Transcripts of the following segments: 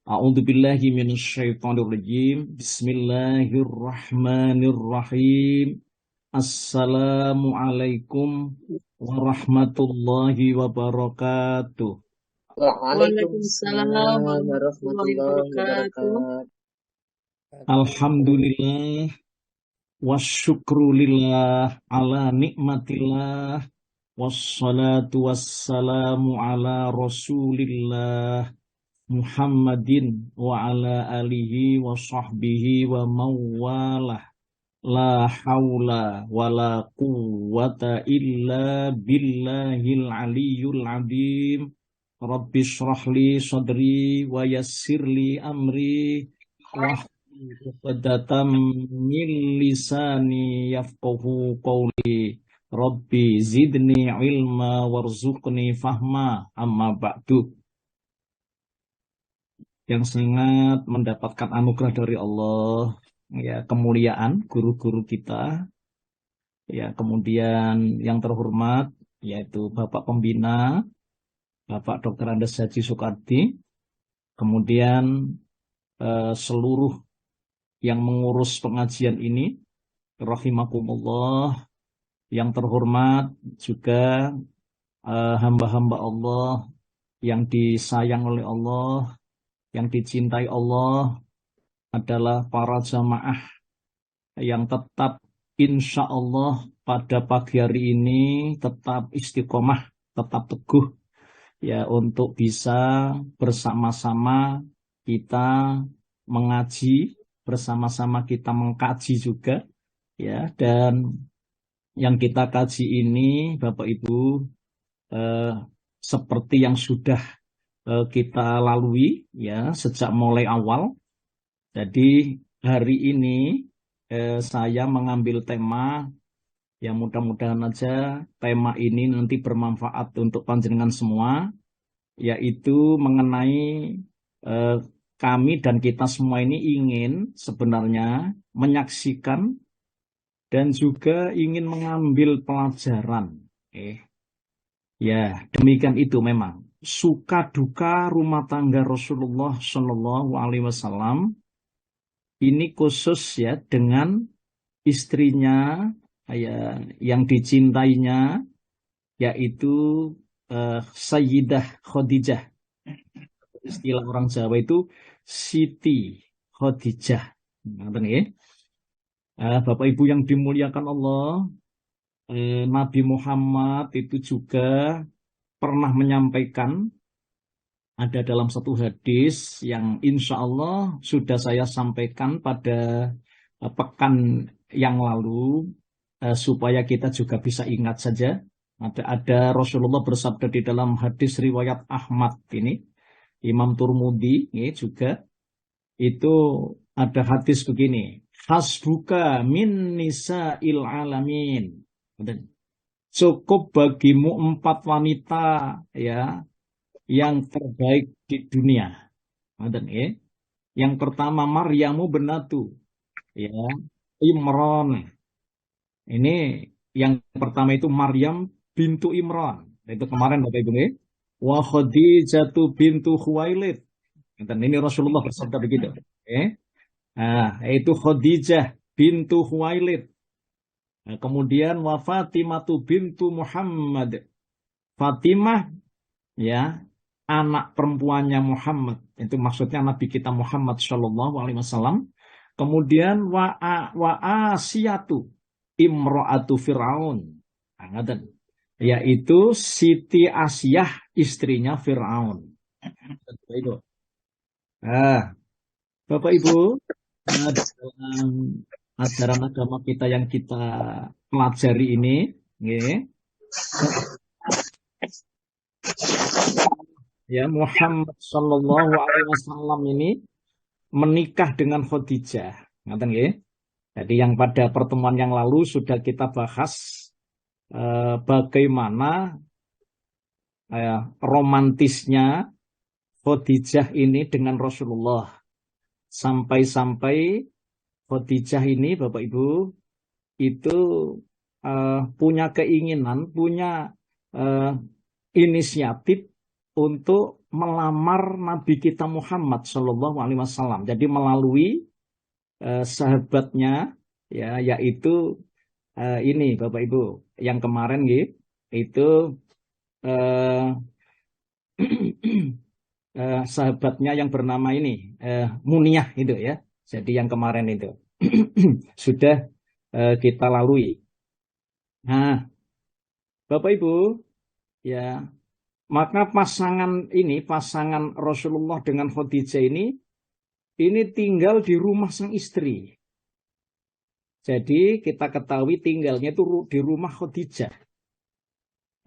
A'udzu billahi minasyaitonir rajim. Bismillahirrahmanirrahim. Assalamualaikum warahmatullahi wabarakatuh. Waalaikumsalam Waalaikumsalam warahmatullahi warahmatullahi wabarakatuh. wabarakatuh. Alhamdulillah wasyukrulillah ala nikmatillah wassalatu wassalamu ala rasulillah Muhammadin wa ala alihi wa sahbihi wa mawalah. La haula wa la quwwata illa billahil aliyyul azim. Rabbi shrah li sadri wa yassir li amri wahlul 'uqdatam min lisani yafqahu qawli. Rabbi zidni ilma warzuqni fahma. Amma ba'du. Yang sangat mendapatkan anugerah dari Allah, ya, kemuliaan guru-guru kita, ya, kemudian yang terhormat yaitu Bapak Pembina, Bapak Dr. Andes Haji Soekardi, kemudian seluruh yang mengurus pengajian ini, rahimakumullah, yang terhormat juga hamba-hamba Allah yang disayang oleh Allah, yang dicintai Allah adalah para jamaah yang tetap insya Allah pada pagi hari ini tetap istiqomah, tetap teguh, ya, untuk bisa bersama-sama kita mengaji, bersama-sama kita mengkaji juga, ya, dan yang kita kaji ini Bapak Ibu seperti yang sudah kita lalui, ya, sejak mulai awal. Jadi hari ini saya mengambil tema yang mudah-mudahan aja tema ini nanti bermanfaat untuk panjenengan semua, yaitu mengenai kami dan kita semua ini ingin sebenarnya menyaksikan dan juga ingin mengambil pelajaran. Ya, demikian itu memang. Suka duka rumah tangga Rasulullah Shallallahu Alaihi Wasallam ini khusus, ya, dengan istrinya, ya, yang dicintainya, yaitu Sayyidah Khadijah. Istilah orang Jawa itu Siti Khadijah. Bapak Ibu yang dimuliakan Allah, Nabi Muhammad itu juga pernah menyampaikan, ada dalam satu hadis yang insya Allah sudah saya sampaikan pada pekan yang lalu, supaya kita juga bisa ingat saja. Ada Rasulullah bersabda di dalam hadis riwayat Ahmad ini, Imam Turmudi ini juga, itu ada hadis begini, hasbuka min nisa'il alamin. Cukup bagimu 4 wanita, ya, yang terbaik di dunia. Yang pertama Maryamu binatu, ya, Imran. Ini yang pertama itu Maryam bintu Imran. Itu kemarin Bapak Ibu, ya. Wa Khadijatu bintu Khuwailid. Dan ini Rasulullah bersabda begitu. Nah, itu Khadijah bintu Khuwailid. Nah, kemudian wa Fatimatu bintu Muhammad. Fatimah, ya, anak perempuannya Muhammad. Itu maksudnya Nabi kita Muhammad Shallallahu Alaihi Wasallam. Kemudian wa Asiyatu imro'atu Fir'aun. Yaitu Siti Asiyah, istrinya Fir'aun. Nah, Bapak Ibu, dalam ajaran agama kita yang kita pelajari ini, ya, Muhammad Shallallahu Alaihi Wasallam ini menikah dengan Khadijah. Jadi yang pada pertemuan yang lalu sudah kita bahas bagaimana romantisnya Khadijah ini dengan Rasulullah. Sampai-sampai Khadijah ini Bapak Ibu itu punya keinginan, punya inisiatif untuk melamar Nabi kita Muhammad Shallallahu Alaihi Wasallam. Jadi melalui sahabatnya, ya, yaitu ini Bapak Ibu yang kemarin gitu, itu eh, sahabatnya yang bernama ini Muniyah itu ya. Jadi yang kemarin itu sudah kita lalui. Nah, Bapak Ibu, ya, maka pasangan Rasulullah dengan Khadijah ini tinggal di rumah sang istri. Jadi kita ketahui tinggalnya itu di rumah Khadijah.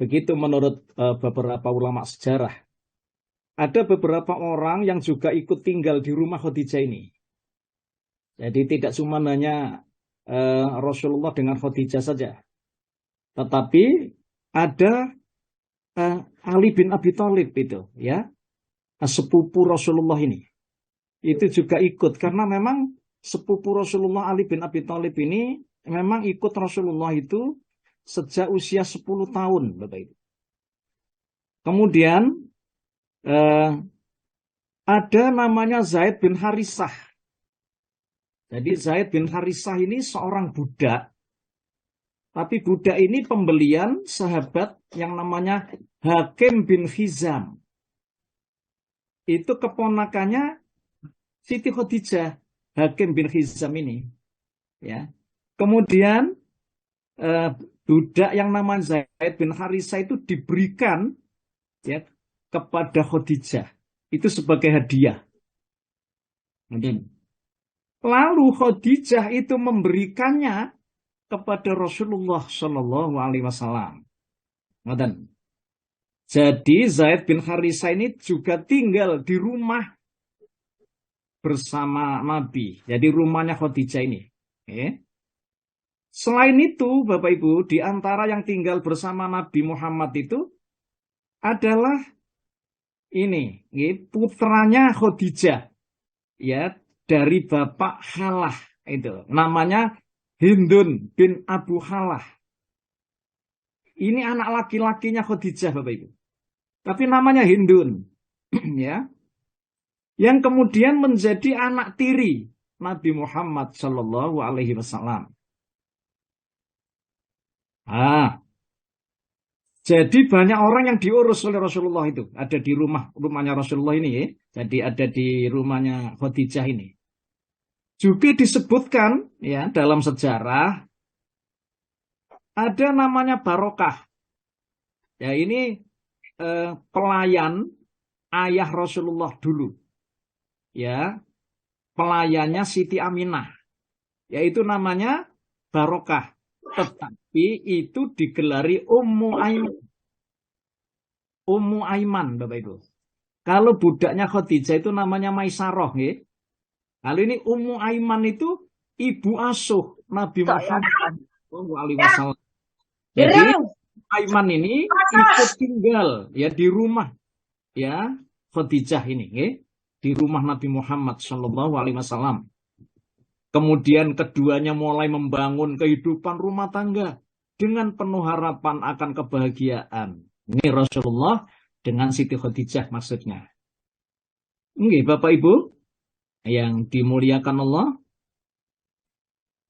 Begitu menurut beberapa ulama sejarah. Ada beberapa orang yang juga ikut tinggal di rumah Khadijah ini. Jadi tidak cuma hanya Rasulullah dengan Khadijah saja. Tetapi ada Ali bin Abi Thalib itu, ya, sepupu Rasulullah ini. Itu juga ikut karena memang sepupu Rasulullah Ali bin Abi Thalib ini memang ikut Rasulullah itu sejak usia 10 tahun, Bapak Ibu. Kemudian ada namanya Zaid bin Harisah. Jadi Zaid bin Harisah ini seorang budak. Tapi budak ini pembelian sahabat yang namanya Hakim bin Hizam. Itu keponakannya Siti Khadijah, Hakim bin Hizam ini. Ya. Kemudian budak yang namanya Zaid bin Harisah itu diberikan, ya, kepada Khadijah. Itu sebagai hadiah. Lalu Khadijah itu memberikannya kepada Rasulullah Shallallahu Alaihi Wasallam. Jadi Zaid bin Harisah ini juga tinggal di rumah bersama Nabi. Jadi rumahnya Khadijah ini. Selain itu, Bapak Ibu, di antara yang tinggal bersama Nabi Muhammad itu adalah ini, putranya Khadijah, ya, dari Bapak Halah itu. Namanya Hindun bin Abu Halah. Ini anak laki-lakinya Khadijah, Bapak Ibu. Tapi namanya Hindun. Ya. Yang kemudian menjadi anak tiri Nabi Muhammad Shallallahu Alaihi Wasallam. Jadi banyak orang yang diurus oleh Rasulullah itu. Ada di rumahnya Rasulullah ini, ya. Jadi ada di rumahnya Khadijah ini. Juga disebutkan, ya, dalam sejarah ada namanya Barokah. Ya, ini pelayan ayah Rasulullah dulu. Ya, pelayannya Siti Aminah. Yaitu namanya Barokah. Tetapi itu digelari Ummu Aiman. Ummu Aiman, Bapak Ibu. Kalau budaknya Khadijah itu namanya Maisarah, ya. Lalu ini Ummu Aiman itu ibu asuh Nabi Muhammad SAW. Jadi Aiman ini ikut tinggal, ya, di rumah, ya, Khadijah ini, ya, di rumah Nabi Muhammad SAW. Kemudian keduanya mulai membangun kehidupan rumah tangga dengan penuh harapan akan kebahagiaan. Ini Rasulullah dengan Siti Khadijah maksudnya. Oke, Bapak Ibu yang dimuliakan Allah,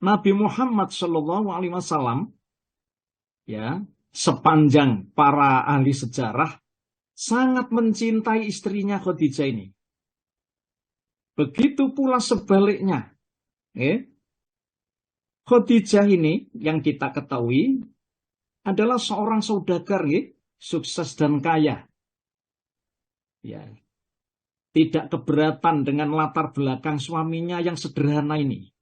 Nabi Muhammad Shallallahu Alaihi Wasallam, ya, sepanjang para ahli sejarah sangat mencintai istrinya Khadijah ini. Begitu pula sebaliknya, Khadijah ini yang kita ketahui adalah seorang saudagar, sukses dan kaya. Ya. Tidak keberatan dengan latar belakang suaminya yang sederhana ini.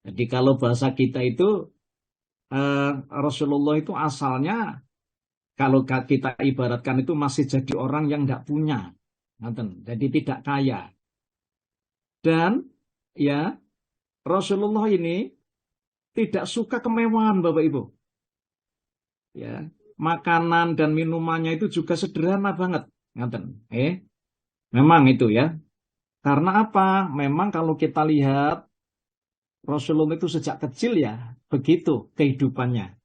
Jadi kalau bahasa kita itu Rasulullah itu asalnya, kalau kita ibaratkan itu masih jadi orang yang tidak punya, jadi tidak kaya. Dan ya Rasulullah ini tidak suka kemewahan, Bapak Ibu. Ya, makanan dan minumannya itu juga sederhana banget, memang itu, ya. Karena apa? Memang kalau kita lihat Rasulullah itu sejak kecil, ya, begitu kehidupannya.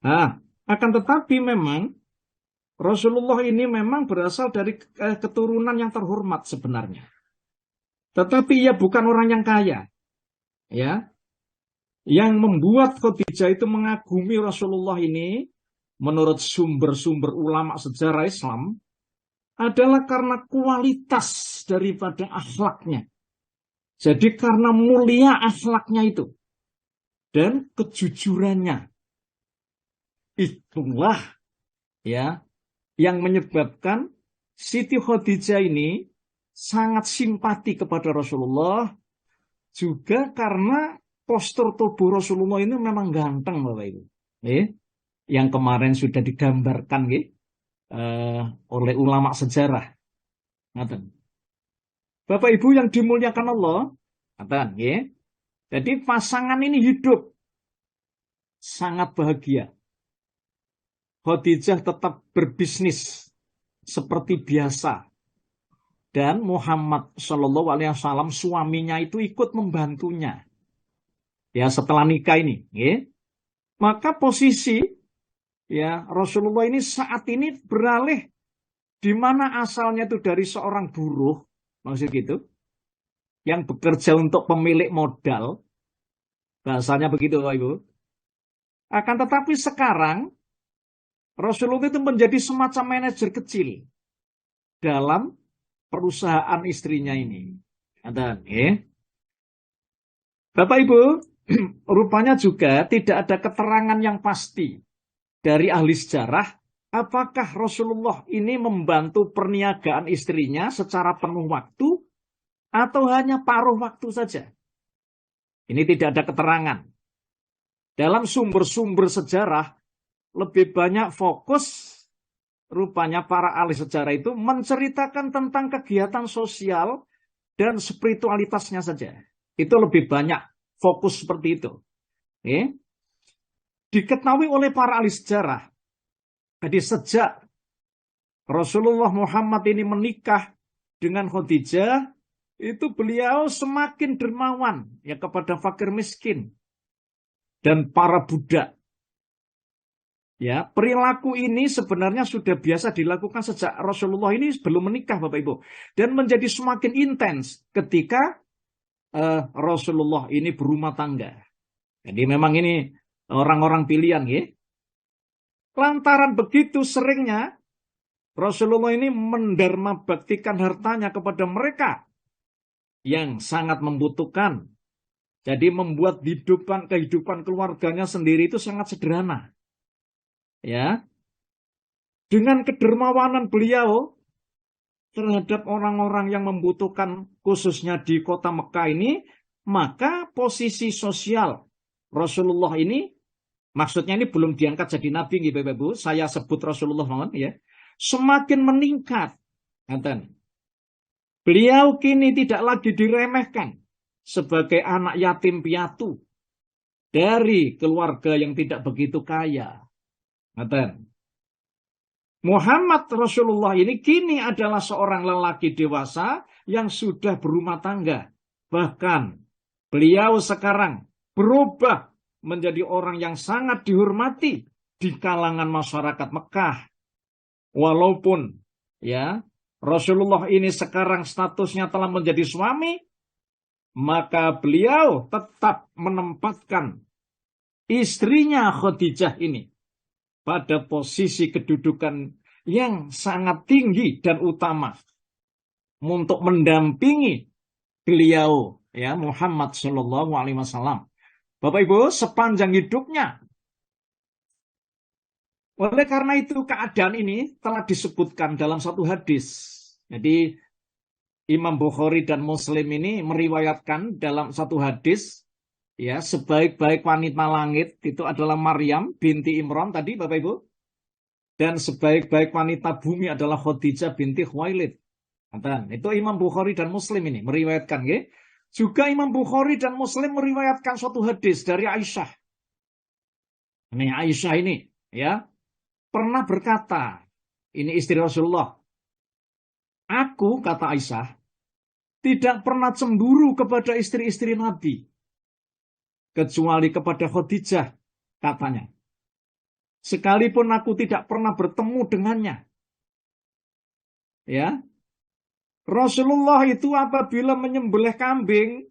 Nah, akan tetapi memang Rasulullah ini memang berasal dari keturunan yang terhormat sebenarnya. Tetapi ia bukan orang yang kaya. Ya, yang membuat Khadijah itu mengagumi Rasulullah ini, menurut sumber-sumber ulama sejarah Islam, adalah karena kualitas daripada akhlaknya. Jadi karena mulia akhlaknya itu dan kejujurannya. Itulah ya yang menyebabkan Siti Khadijah ini sangat simpati kepada Rasulullah, juga karena postur tubuh Rasulullah ini memang ganteng, Bapak Ibu. Yang kemarin sudah digambarkan oleh ulama sejarah. Bapak Ibu yang dimuliakan Allah, jadi pasangan ini hidup sangat bahagia. Khadijah tetap berbisnis seperti biasa. Dan Muhammad Shallallahu Alaihi Wasallam suaminya itu ikut membantunya. Ya, setelah nikah ini, maka posisi ya Rasulullah ini saat ini beralih, di mana asalnya itu dari seorang buruh, maksud gitu, yang bekerja untuk pemilik modal, bahasanya begitu, Bapak Ibu. Akan tetapi sekarang Rasulullah itu menjadi semacam manajer kecil dalam perusahaan istrinya ini. Bapak Ibu, rupanya juga tidak ada keterangan yang pasti dari ahli sejarah apakah Rasulullah ini membantu perniagaan istrinya secara penuh waktu atau hanya paruh waktu saja. Ini tidak ada keterangan. Dalam sumber-sumber sejarah lebih banyak fokus, rupanya para ahli sejarah itu menceritakan tentang kegiatan sosial dan spiritualitasnya saja. Itu lebih banyak fokus seperti itu. Diketahui oleh para ahli sejarah, jadi sejak Rasulullah Muhammad ini menikah dengan Khadijah, itu beliau semakin dermawan ya kepada fakir miskin dan para budak. Ya, perilaku ini sebenarnya sudah biasa dilakukan sejak Rasulullah ini belum menikah, Bapak Ibu, dan menjadi semakin intens ketika Rasulullah ini berumah tangga. Jadi memang ini orang-orang pilihan, ya. Lantaran begitu seringnya Rasulullah ini mendarma baktikan hartanya kepada mereka yang sangat membutuhkan. Jadi membuat kehidupan keluarganya sendiri itu sangat sederhana. Ya, dengan kedermawanan beliau terhadap orang-orang yang membutuhkan, khususnya di kota Mekah ini, maka posisi sosial Rasulullah ini, maksudnya ini belum diangkat jadi nabi, Bapak Ibu, saya sebut Rasulullah ya, semakin meningkat. Beliau kini tidak lagi diremehkan sebagai anak yatim piatu dari keluarga yang tidak begitu kaya. Muhammad Rasulullah ini kini adalah seorang lelaki dewasa yang sudah berumah tangga. Bahkan beliau sekarang berubah menjadi orang yang sangat dihormati di kalangan masyarakat Mekah. Walaupun ya Rasulullah ini sekarang statusnya telah menjadi suami, maka beliau tetap menempatkan istrinya Khadijah ini pada posisi kedudukan yang sangat tinggi dan utama untuk mendampingi beliau ya Muhammad Shallallahu Alaihi Wasallam. Bapak Ibu, sepanjang hidupnya. Oleh karena itu keadaan ini telah disebutkan dalam satu hadis. Jadi Imam Bukhari dan Muslim ini meriwayatkan dalam satu hadis, ya, sebaik-baik wanita langit itu adalah Maryam binti Imran tadi, Bapak Ibu. Dan sebaik-baik wanita bumi adalah Khadijah binti Khuwailid. Itu Imam Bukhari dan Muslim ini meriwayatkan, ya. Juga Imam Bukhari dan Muslim meriwayatkan suatu hadis dari Aisyah. Ini Aisyah ini, ya, pernah berkata, ini istri Rasulullah, aku, kata Aisyah, tidak pernah cemburu kepada istri-istri Nabi, kecuali kepada Khadijah, katanya. Sekalipun aku tidak pernah bertemu dengannya, Ya, Rasulullah itu apabila menyembelih kambing,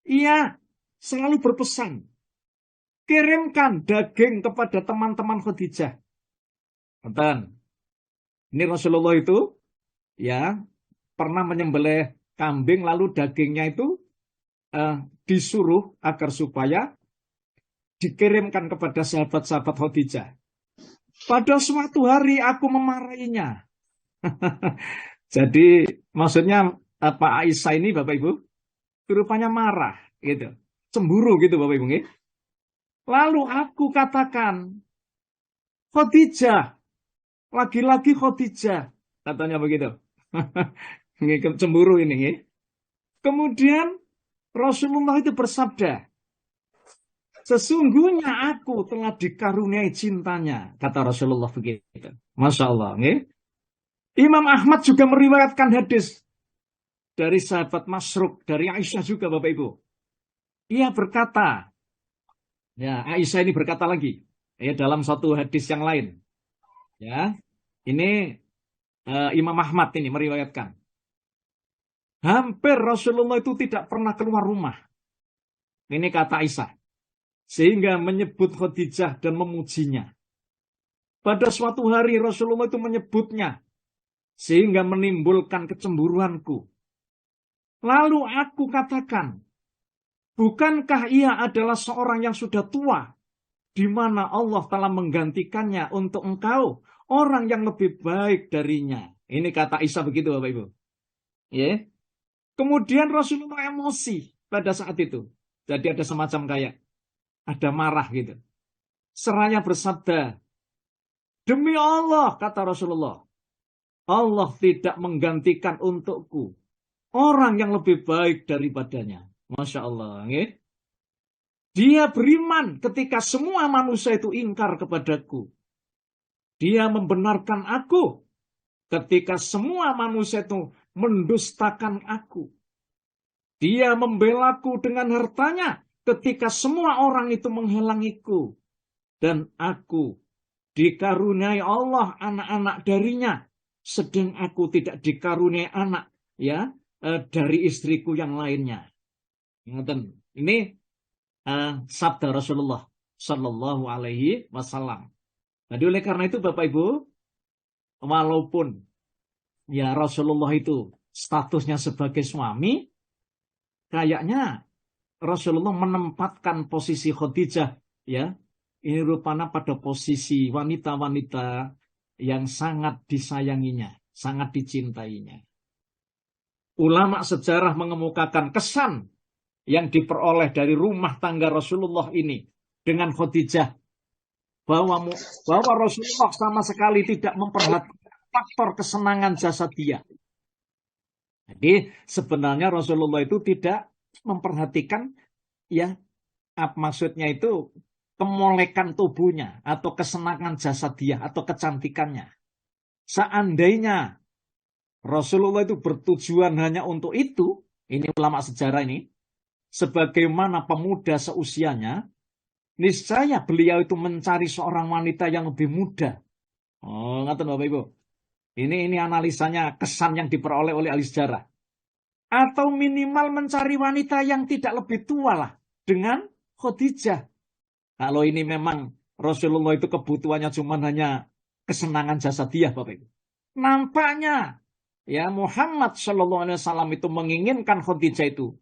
ia selalu berpesan, kirimkan daging kepada teman-teman Khadijah. Ini Rasulullah itu ya pernah menyembelih kambing lalu dagingnya itu disuruh agar supaya dikirimkan kepada sahabat-sahabat Khadijah. Pada suatu hari aku memarahinya. Jadi maksudnya Pak Aisyah ini Bapak Ibu rupanya marah gitu. Cemburu gitu Bapak Ibu. Lalu aku katakan, Khadijah, lagi-lagi Khadijah, katanya begitu. Cemburu ini. Kemudian Rasulullah itu bersabda, sesungguhnya aku telah dikaruniai cintanya, kata Rasulullah begitu. Masya Allah. Imam Ahmad juga meriwayatkan hadis dari sahabat Masruq, dari Aisyah juga Bapak Ibu. Ia berkata, ya Aisyah ini berkata lagi, ya dalam satu hadis yang lain. Ya, ini Imam Ahmad ini meriwayatkan. Hampir Rasulullah itu tidak pernah keluar rumah. Ini kata Aisyah. Sehingga menyebut Khadijah dan memujinya. Pada suatu hari Rasulullah itu menyebutnya. Sehingga menimbulkan kecemburuanku. Lalu aku katakan, bukankah ia adalah seorang yang sudah tua, di mana Allah telah menggantikannya untuk engkau, orang yang lebih baik darinya. Ini kata Aisyah begitu Bapak Ibu. Ya. Kemudian Rasulullah emosi pada saat itu. Jadi ada semacam kayak, ada marah gitu. Seraya bersabda, demi Allah, kata Rasulullah, Allah tidak menggantikan untukku orang yang lebih baik daripadanya. Masya Allah. Ya. Dia beriman ketika semua manusia itu ingkar kepadaku. Dia membenarkan aku ketika semua manusia itu mendustakan aku. Dia membelaku dengan hartanya ketika semua orang itu menghalangiku. Dan aku dikaruniai Allah anak-anak darinya. Sedang aku tidak dikaruniai anak ya dari istriku yang lainnya. Ini sabda Rasulullah Shallallahu Alaihi Wasallam. Jadi oleh karena itu Bapak Ibu, walaupun ya Rasulullah itu statusnya sebagai suami, kayaknya Rasulullah menempatkan posisi Khadijah ya ini rupanya pada posisi wanita-wanita yang sangat disayanginya, sangat dicintainya. Ulama sejarah mengemukakan kesan yang diperoleh dari rumah tangga Rasulullah ini dengan Khadijah bahwa Rasulullah sama sekali tidak memperhatikan faktor kesenangan jasadiah. Jadi sebenarnya Rasulullah itu tidak memperhatikan ya maksudnya itu kemolekan tubuhnya atau kesenangan jasadiah atau kecantikannya. Seandainya Rasulullah itu bertujuan hanya untuk itu, ini ulama sejarah ini, sebagaimana pemuda seusianya, niscaya beliau itu mencari seorang wanita yang lebih muda. Oh, ngerti Bapak Ibu. Ini analisanya kesan yang diperoleh oleh ahli sejarah. Atau minimal mencari wanita yang tidak lebih tua lah dengan Khadijah. Kalau ini memang Rasulullah itu kebutuhannya cuma hanya kesenangan jasadiah Bapak Ibu. Nampaknya ya Muhammad Shallallahu Alaihi Wasallam itu menginginkan Khadijah itu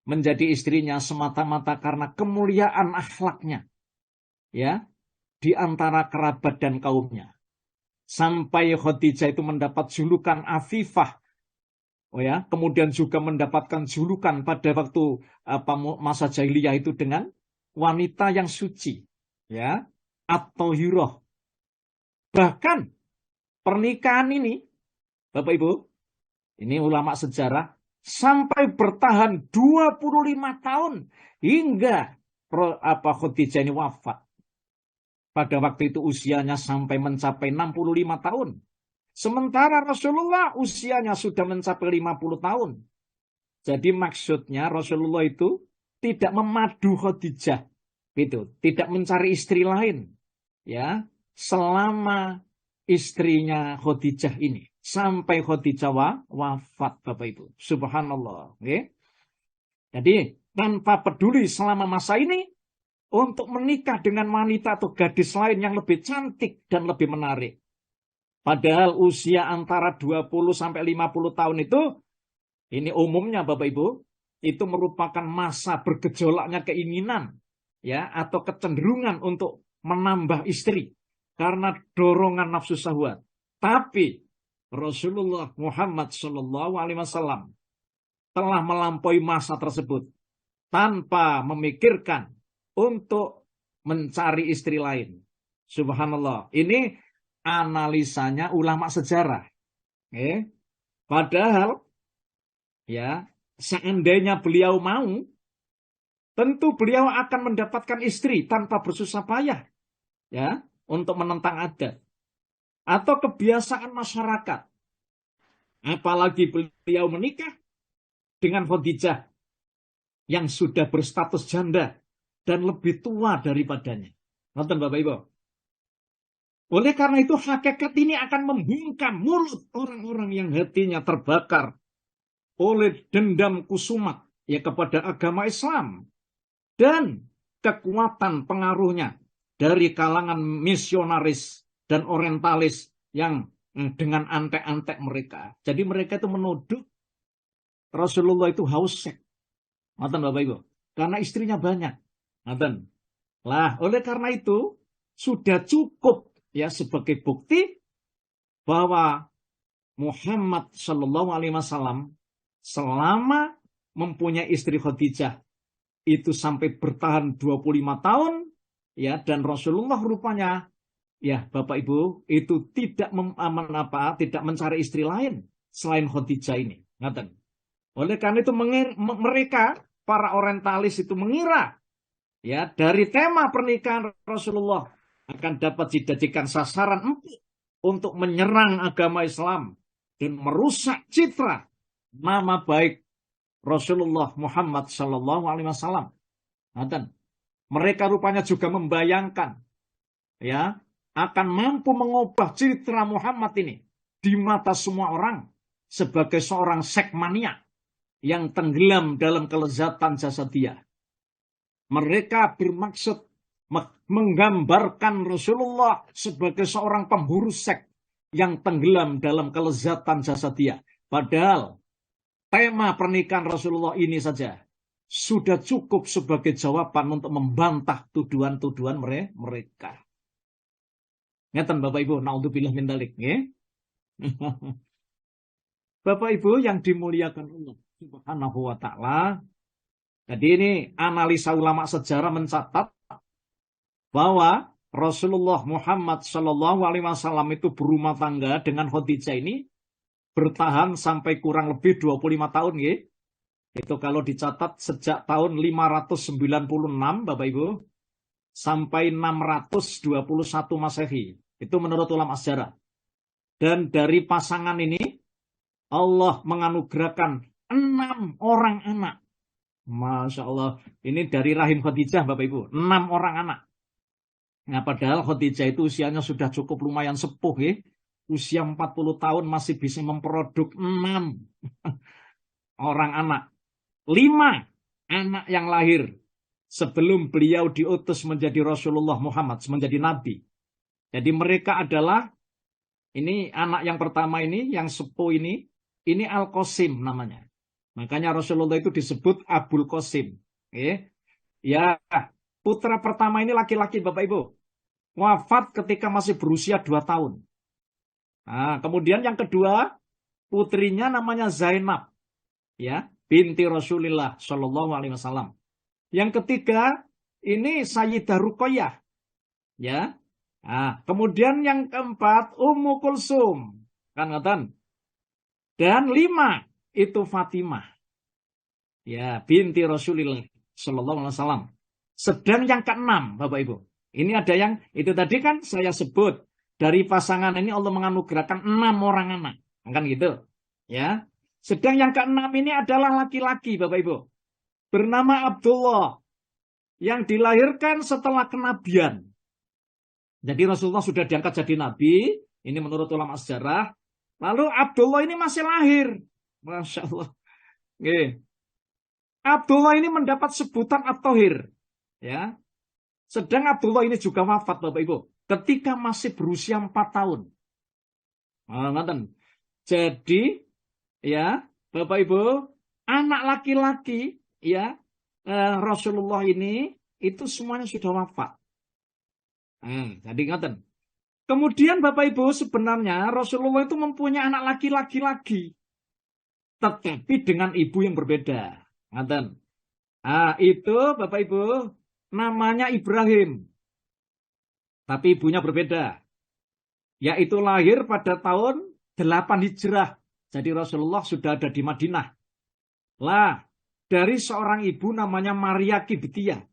menjadi istrinya semata-mata karena kemuliaan akhlaknya ya di antara kerabat dan kaumnya. Sampai Khadijah itu mendapat julukan Afifah. Oh ya, kemudian juga mendapatkan julukan pada waktu masa jahiliyah itu dengan wanita yang suci, ya, atau hiroh. Bahkan pernikahan ini, Bapak Ibu, ini ulama sejarah, sampai bertahan 25 tahun hingga Khadijah ini wafat. Pada waktu itu usianya sampai mencapai 65 tahun. Sementara Rasulullah usianya sudah mencapai 50 tahun. Jadi maksudnya Rasulullah itu tidak memadu Khadijah. Gitu. Tidak mencari istri lain. Ya, selama istrinya Khadijah ini sampai Khadijah wafat, Bapak Ibu. Subhanallah. Okay? Jadi tanpa peduli selama masa ini untuk menikah dengan wanita atau gadis lain yang lebih cantik dan lebih menarik. Padahal usia antara 20 sampai 50 tahun itu, ini umumnya Bapak Ibu, itu merupakan masa bergejolaknya keinginan ya atau kecenderungan untuk menambah istri karena dorongan nafsu syahwat. Tapi Rasulullah Muhammad SAW telah melampaui masa tersebut tanpa memikirkan untuk mencari istri lain. Subhanallah. Ini analisanya ulama sejarah. Padahal ya, seandainya beliau mau, tentu beliau akan mendapatkan istri tanpa bersusah payah ya untuk menentang adat atau kebiasaan masyarakat. Apalagi beliau menikah dengan Khadijah yang sudah berstatus janda dan lebih tua daripadanya. Nonton Bapak Ibu. Oleh karena itu hakikat ini akan membungkam mulut orang-orang yang hatinya terbakar oleh dendam kusumat ya kepada agama Islam dan kekuatan pengaruhnya dari kalangan misionaris dan orientalis yang dengan antek-antek mereka. Jadi mereka itu menuduh Rasulullah itu haus seks. Nonton Bapak Ibu. Karena istrinya banyak. Nonton. Lah, oleh karena itu sudah cukup ya sebagai bukti bahwa Muhammad Shallallahu Alaihi Wasallam selama mempunyai istri Khadijah itu sampai bertahan 25 tahun ya, dan Rasulullah rupanya ya Bapak Ibu itu tidak tidak mencari istri lain selain Khadijah ini. Ngaten. Oleh karena itu mereka para orientalis itu mengira ya dari tema pernikahan Rasulullah akan dapat dijadikan sasaran empuk untuk menyerang agama Islam dan merusak citra nama baik Rasulullah Muhammad Sallallahu Alaihi Wasallam. Mereka rupanya juga membayangkan ya akan mampu mengubah citra Muhammad ini di mata semua orang sebagai seorang sekmania yang tenggelam dalam kelezatan jasadiah. Mereka bermaksud menggambarkan Rasulullah sebagai seorang pemburu seks yang tenggelam dalam kelezatan jasadiah. Padahal tema pernikahan Rasulullah ini saja sudah cukup sebagai jawaban untuk membantah tuduhan-tuduhan mereka. Ngeten Bapak Ibu, naudzubillah min dzalik, nggih. Bapak Ibu yang dimuliakan Allah Subhanahu wa taala. Jadi ini analisa ulama sejarah mencatat bahwa Rasulullah Muhammad Shallallahu Alaihi Wasallam itu berumah tangga dengan Khadijah ini bertahan sampai kurang lebih 25 tahun ya. Itu kalau dicatat sejak tahun 596 Bapak Ibu sampai 621 Masehi. Itu menurut ulama sejarah. Dan dari pasangan ini Allah menganugerahkan 6 orang anak. Masya Allah. Ini dari rahim Khadijah Bapak Ibu. 6 orang anak. Nah padahal Khadijah itu usianya sudah cukup lumayan sepuh ya. Usia 40 tahun masih bisa memproduk 6 orang anak. 5 anak yang lahir sebelum beliau diutus menjadi Rasulullah Muhammad, menjadi Nabi. Jadi mereka adalah, ini anak yang pertama ini, yang sepuh ini Al-Qasim namanya. Makanya Rasulullah itu disebut Abul Qasim. Ya, putra pertama ini laki-laki Bapak Ibu. Wafat ketika masih berusia 2 tahun. Nah, kemudian yang kedua, putrinya namanya Zainab. Ya, binti Rasulullah Shallallahu Alaihi Wasallam. Yang ketiga, ini Sayyidah Ruqayyah. Ya. Nah, kemudian yang keempat, Ummu Kulsum. Kan. Dan 5 itu Fatimah. Ya, binti Rasulullah Shallallahu Alaihi Wasallam. Sedang yang keenam, Bapak Ibu. Ini ada yang, itu tadi kan saya sebut. Dari pasangan ini Allah menganugerahkan 6 orang anak. Kan gitu. Ya. Sedang yang keenam ini adalah laki-laki, Bapak Ibu. Bernama Abdullah. Yang dilahirkan setelah kenabian. Jadi Rasulullah sudah diangkat jadi Nabi. Ini menurut ulama sejarah. Lalu Abdullah ini masih lahir. Masya Allah. Oke. Abdullah ini mendapat sebutan At-Thohir. Ya. Sedang Abdullah ini juga wafat, Bapak Ibu, ketika masih berusia 4 tahun. Jadi, ya, Bapak Ibu, anak laki-laki, ya, Rasulullah ini itu semuanya sudah wafat. Jadi ngaten. Kemudian Bapak Ibu, sebenarnya Rasulullah itu mempunyai anak laki-laki lagi, tetapi dengan ibu yang berbeda. Ngaten. Itu Bapak Ibu namanya Ibrahim, tapi ibunya berbeda. Yaitu lahir pada tahun 8 Hijrah. Jadi Rasulullah sudah ada di Madinah. Lah, dari seorang ibu namanya Maria Kibtiyah.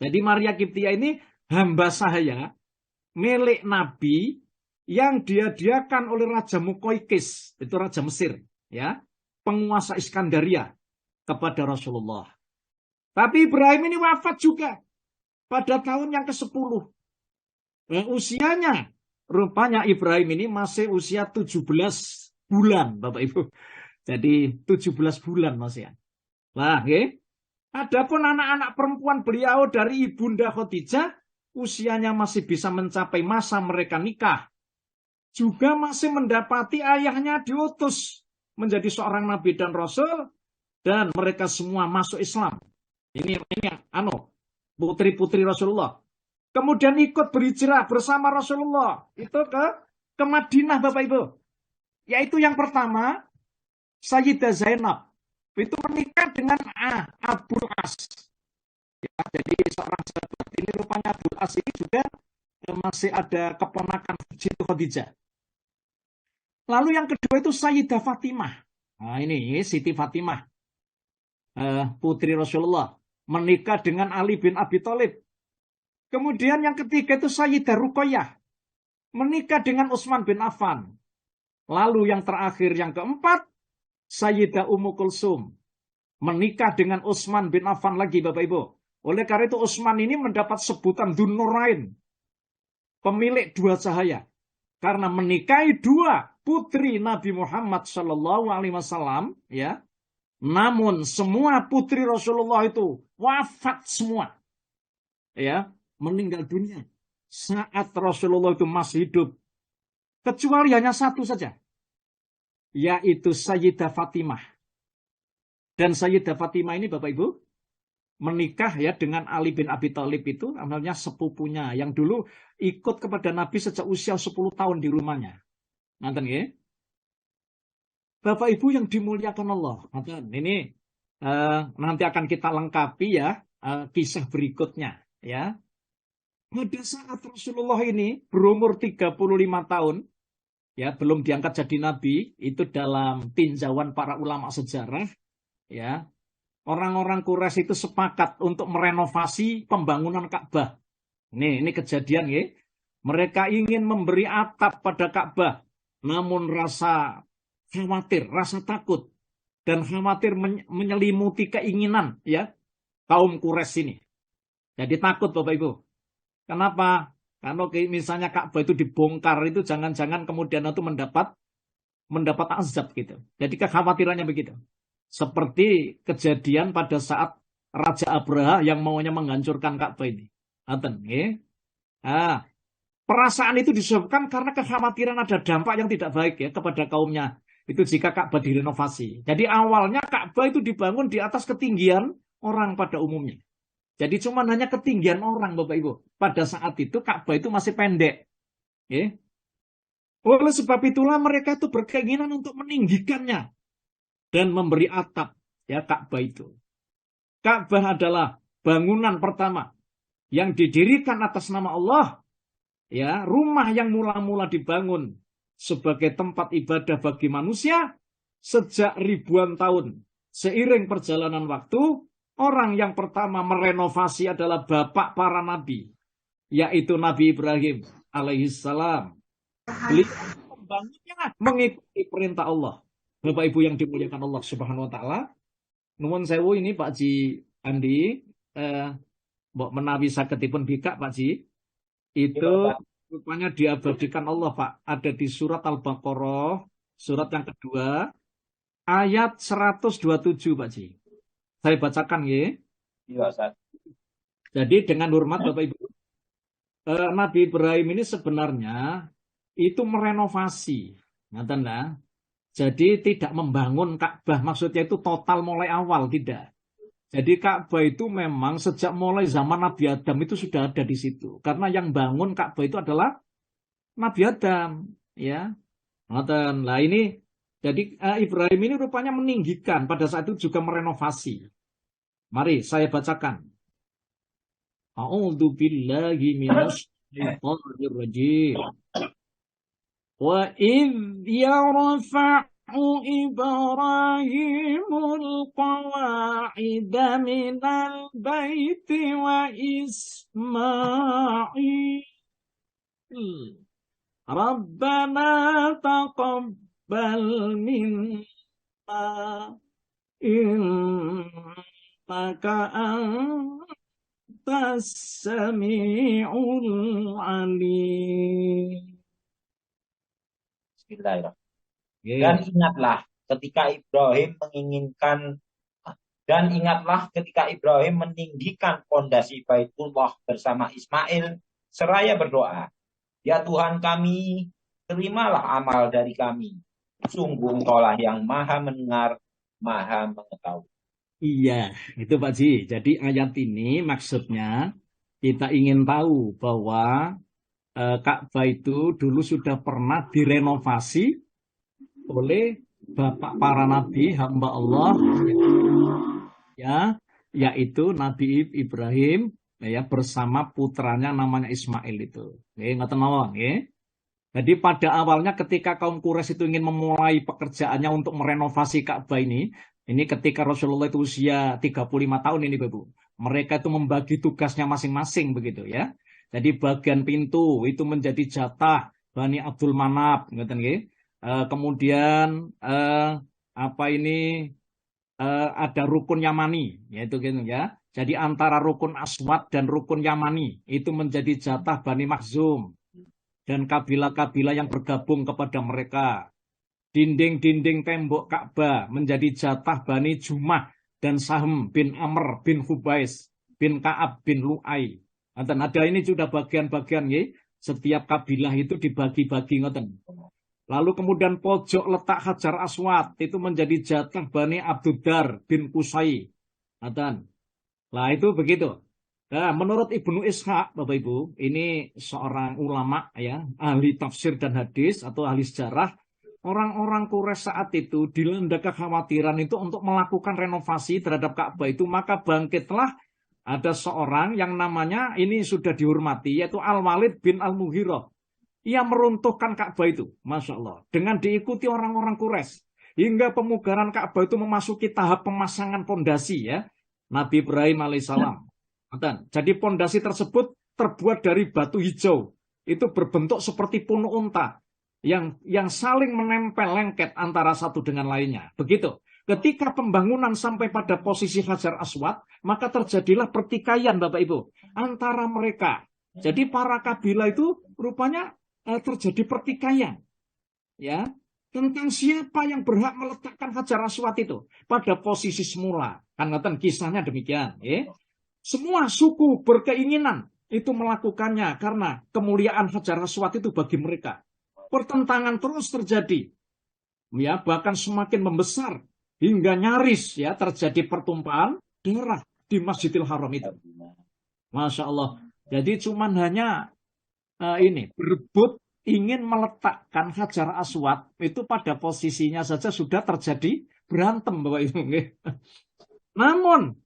Jadi Maria Kibtiyah ini hamba sahaya, milik Nabi, yang dihadiahkan oleh Raja Mukoikis, itu Raja Mesir, ya, penguasa Iskandaria, kepada Rasulullah. Tapi Ibrahim ini wafat juga pada tahun yang ke-10. Usianya, rupanya Ibrahim ini masih usia 17 bulan, Bapak Ibu. Jadi 17 bulan masih ya. Lah, ya. Adapun anak-anak perempuan beliau dari Ibunda Khadijah, usianya masih bisa mencapai masa mereka nikah. Juga masih mendapati ayahnya diutus menjadi seorang nabi dan rasul, dan mereka semua masuk Islam. Ini putri-putri Rasulullah. Kemudian ikut berhijrah bersama Rasulullah itu ke Madinah, Bapak Ibu. Yaitu yang pertama, Sayyidah Zainab. Itu menikah dengan Abul As. Ya, jadi seorang sahabat ini rupanya Abul As ini juga masih ada keponakan Siti Khadijah. Lalu yang kedua itu Sayyidah Fatimah. Nah ini Siti Fatimah, putri Rasulullah, menikah dengan Ali bin Abi Thalib. Kemudian yang ketiga itu Sayyidah Ruqayyah, menikah dengan Utsman bin Affan. Lalu yang terakhir, yang keempat, Sayyidah Ummu Kulsum, menikah dengan Utsman bin Affan lagi, Bapak Ibu. Oleh karena itu Utsman ini mendapat sebutan Dzun Nurain, pemilik dua cahaya, karena menikahi dua putri Nabi Muhammad SAW, ya. Namun semua putri Rasulullah itu wafat semua, ya, meninggal dunia saat Rasulullah itu masih hidup, kecuali hanya satu saja, yaitu Sayyidah Fatimah. Dan Sayyidah Fatimah ini, Bapak Ibu, menikah ya dengan Ali bin Abi Thalib, itu namanya sepupunya yang dulu ikut kepada Nabi sejak usia 10 tahun di rumahnya. Nanten ya. Bapak Ibu yang dimuliakan Allah. Ini nanti akan kita lengkapi ya kisah berikutnya ya. Pada saat Rasulullah ini berumur 35 tahun, ya, belum diangkat jadi nabi, itu dalam tinjauan para ulama sejarah, ya. Orang-orang Quraisy itu sepakat untuk merenovasi pembangunan Ka'bah. Ini kejadian ya. Mereka ingin memberi atap pada Ka'bah, namun rasa khawatir, rasa takut, dan khawatir menyelimuti keinginan ya kaum Quraisy ini. Jadi takut, Bapak Ibu. Kenapa? Kalau misalnya Ka'bah itu dibongkar, itu jangan-jangan kemudian itu mendapat azab gitu. Jadi kekhawatirannya begitu. Seperti kejadian pada saat Raja Abraha yang maunya menghancurkan Ka'bah ini. Perasaan itu disebabkan karena kekhawatiran ada dampak yang tidak baik ya kepada kaumnya. Itu jika Ka'bah direnovasi. Jadi awalnya Ka'bah itu dibangun di atas ketinggian orang pada umumnya. Jadi cuma hanya ketinggian orang, Bapak Ibu. Pada saat itu Ka'bah itu masih pendek. Ya. Oleh sebab itulah mereka itu berkeinginan untuk meninggikannya dan memberi atap ya Ka'bah itu. Ka'bah adalah bangunan pertama yang didirikan atas nama Allah. Ya, rumah yang mula-mula dibangun sebagai tempat ibadah bagi manusia sejak ribuan tahun. Seiring perjalanan waktu, orang yang pertama merenovasi adalah bapak para nabi, yaitu Nabi Ibrahim alaihissalam. Beliau membangunnya mengikuti perintah Allah. Bapak Ibu yang dimuliakan Allah Subhanahu wa taala. Nuwun sewu ini Pak Ji Andi, mbok menawi sagedipun bikak Pak Ji. Itu Rupanya diabadikan Allah, Pak. Ada di surat Al-Baqarah, surat yang kedua, ayat 127, Pak Ji. Saya bacakan ya. Iya, Ustaz. Jadi dengan hormat Bapak Ibu, Nabi Ibrahim ini sebenarnya itu merenovasi. Ngaten lah. Jadi tidak membangun Ka'bah, maksudnya itu total mulai awal, tidak. Jadi Ka'bah itu memang sejak mulai zaman Nabi Adam itu sudah ada di situ. Karena yang bangun Ka'bah itu adalah Nabi Adam, ya. Ngoten. Lah ini jadi Ibrahim ini rupanya meninggikan pada saat itu juga merenovasi. Mari saya bacakan. A'udzu billahi minasyaitonir rajim. Wa idh yarfa'u Ibrahimul qawa'ida minal baiti wa Ismail. Rabbana taqabbal minna innaka antas sami'ul alim. Bismillahirrahmanirrahim. Dan ingatlah ketika Ibrahim meninggikan pondasi Baitullah bersama Ismail seraya berdoa, ya Tuhan kami, terimalah amal dari kami. Sungguh Engkaulah yang Maha mendengar, Maha mengetahui. Iya, itu Pak Ji. Jadi ayat ini maksudnya kita ingin tahu bahwa Ka'bah itu dulu sudah pernah direnovasi oleh Bapak para Nabi, hamba Allah, ya, yaitu Nabi Ibrahim, ya, bersama putranya namanya Ismail itu. Ngoten mawon, ya. Jadi pada awalnya ketika kaum Quraisy itu ingin memulai pekerjaannya untuk merenovasi Ka'bah ini ketika Rasulullah itu usia 35 tahun ini, Bapak. Mereka itu membagi tugasnya masing-masing begitu ya. Jadi bagian pintu itu menjadi jatah Bani Abdul Manaf, ngoten nggih. Kemudian ada rukun Yamani, yaitu gitu ya. Jadi antara rukun Aswad dan rukun Yamani itu menjadi jatah Bani Makhzum dan kabilah-kabilah yang bergabung kepada mereka. Dinding-dinding tembok Ka'bah menjadi jatah Bani Jumah dan Sahm bin Amr bin Hubais bin Ka'ab bin Lu'ai. Dan ada ini sudah bagian-bagian ya. Setiap kabilah itu dibagi-bagi ngoten. Lalu kemudian pojok letak Hajar Aswad itu menjadi jatah Bani Abduddar bin Qusay. Nah itu begitu. Nah, menurut Ibnu Ishaq, Bapak Ibu, ini seorang ulama ya, ahli tafsir dan hadis atau ahli sejarah. Orang-orang Quraisy saat itu dilanda kekhawatiran itu untuk melakukan renovasi terhadap Ka'bah itu, maka bangkitlah ada seorang yang namanya ini sudah dihormati, yaitu Al-Walid bin Al-Mughirah. Ia meruntuhkan Ka'bah itu, Masya Allah, dengan diikuti orang-orang Quraisy. Hingga pemugaran Ka'bah itu memasuki tahap pemasangan pondasi ya, Nabi Ibrahim alaihissalam. Jadi pondasi tersebut terbuat dari batu hijau, itu berbentuk seperti punuk unta yang saling menempel lengket antara satu dengan lainnya. Begitu. Ketika pembangunan sampai pada posisi Hajar Aswad, maka terjadilah pertikaian Bapak Ibu antara mereka. Jadi para kabilah itu rupanya terjadi pertikaian, ya, tentang siapa yang berhak meletakkan Hajar Aswad itu pada posisi semula. Kan ngeten kisahnya demikian, ya. Semua suku berkeinginan itu melakukannya karena kemuliaan Hajar Aswad itu bagi mereka. Pertentangan terus terjadi, ya, bahkan semakin membesar hingga nyaris ya terjadi pertumpahan darah di Masjidil Haram itu. Masya Allah. Jadi cuman hanya berebut ingin meletakkan Hajar Aswad itu pada posisinya saja sudah terjadi berantem, Bapak Ibu. Namun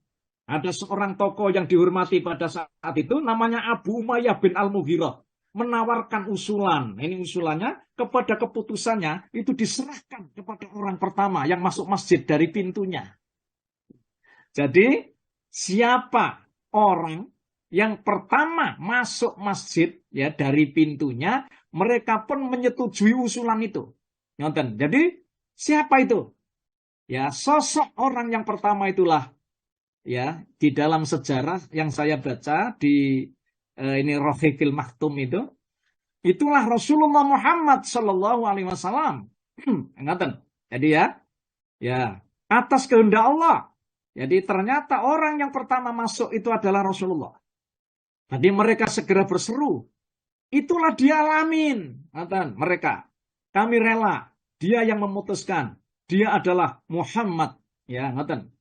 ada seorang tokoh yang dihormati pada saat itu namanya Abu Umayyah bin Al-Mughirah menawarkan usulan. Ini usulannya kepada keputusannya itu diserahkan kepada orang pertama yang masuk masjid dari pintunya. Jadi siapa orang yang pertama masuk masjid ya dari pintunya, mereka pun menyetujui usulan itu. Jadi siapa itu? Ya, sosok orang yang pertama itulah ya di dalam sejarah yang saya baca di ini Rafiqil Maktum Itulah Rasulullah Muhammad Sallallahu Alaihi Wasallam. Ingatkan. Jadi ya atas kehendak Allah. Jadi ternyata orang yang pertama masuk itu adalah Rasulullah. Tadi mereka segera berseru. Itulah dia alamin. Ingatkan mereka. Kami rela. Dia yang memutuskan. Dia adalah Muhammad. Ya, ingatkan.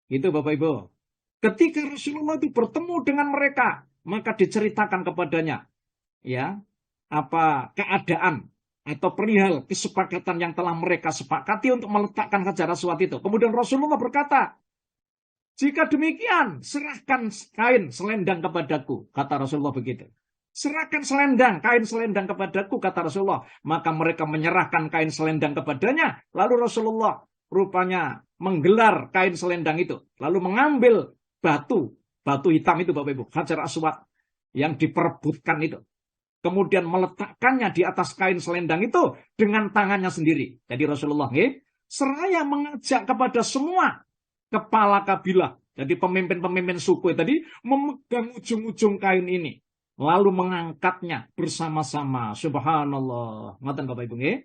Itu Bapak Ibu. Ketika Rasulullah itu bertemu dengan mereka, maka diceritakan kepadanya, ya, apa keadaan atau perihal kesepakatan yang telah mereka sepakati untuk meletakkan Hajar Aswad itu. Kemudian Rasulullah berkata, jika demikian, serahkan kain selendang kepadaku, kata Rasulullah begitu. Serahkan selendang, kain selendang kepadaku, kata Rasulullah. Maka mereka menyerahkan kain selendang kepadanya. Lalu Rasulullah rupanya menggelar kain selendang itu. Lalu mengambil batu hitam itu Bapak Ibu, Hajar Aswad yang diperebutkan itu. Kemudian meletakkannya di atas kain selendang itu dengan tangannya sendiri. Jadi Rasulullah seraya mengajak kepada semua kepala kabilah, jadi pemimpin-pemimpin suku tadi memegang ujung-ujung kain ini. Lalu mengangkatnya bersama-sama. Subhanallah. Ngaten Bapak Ibu nggih?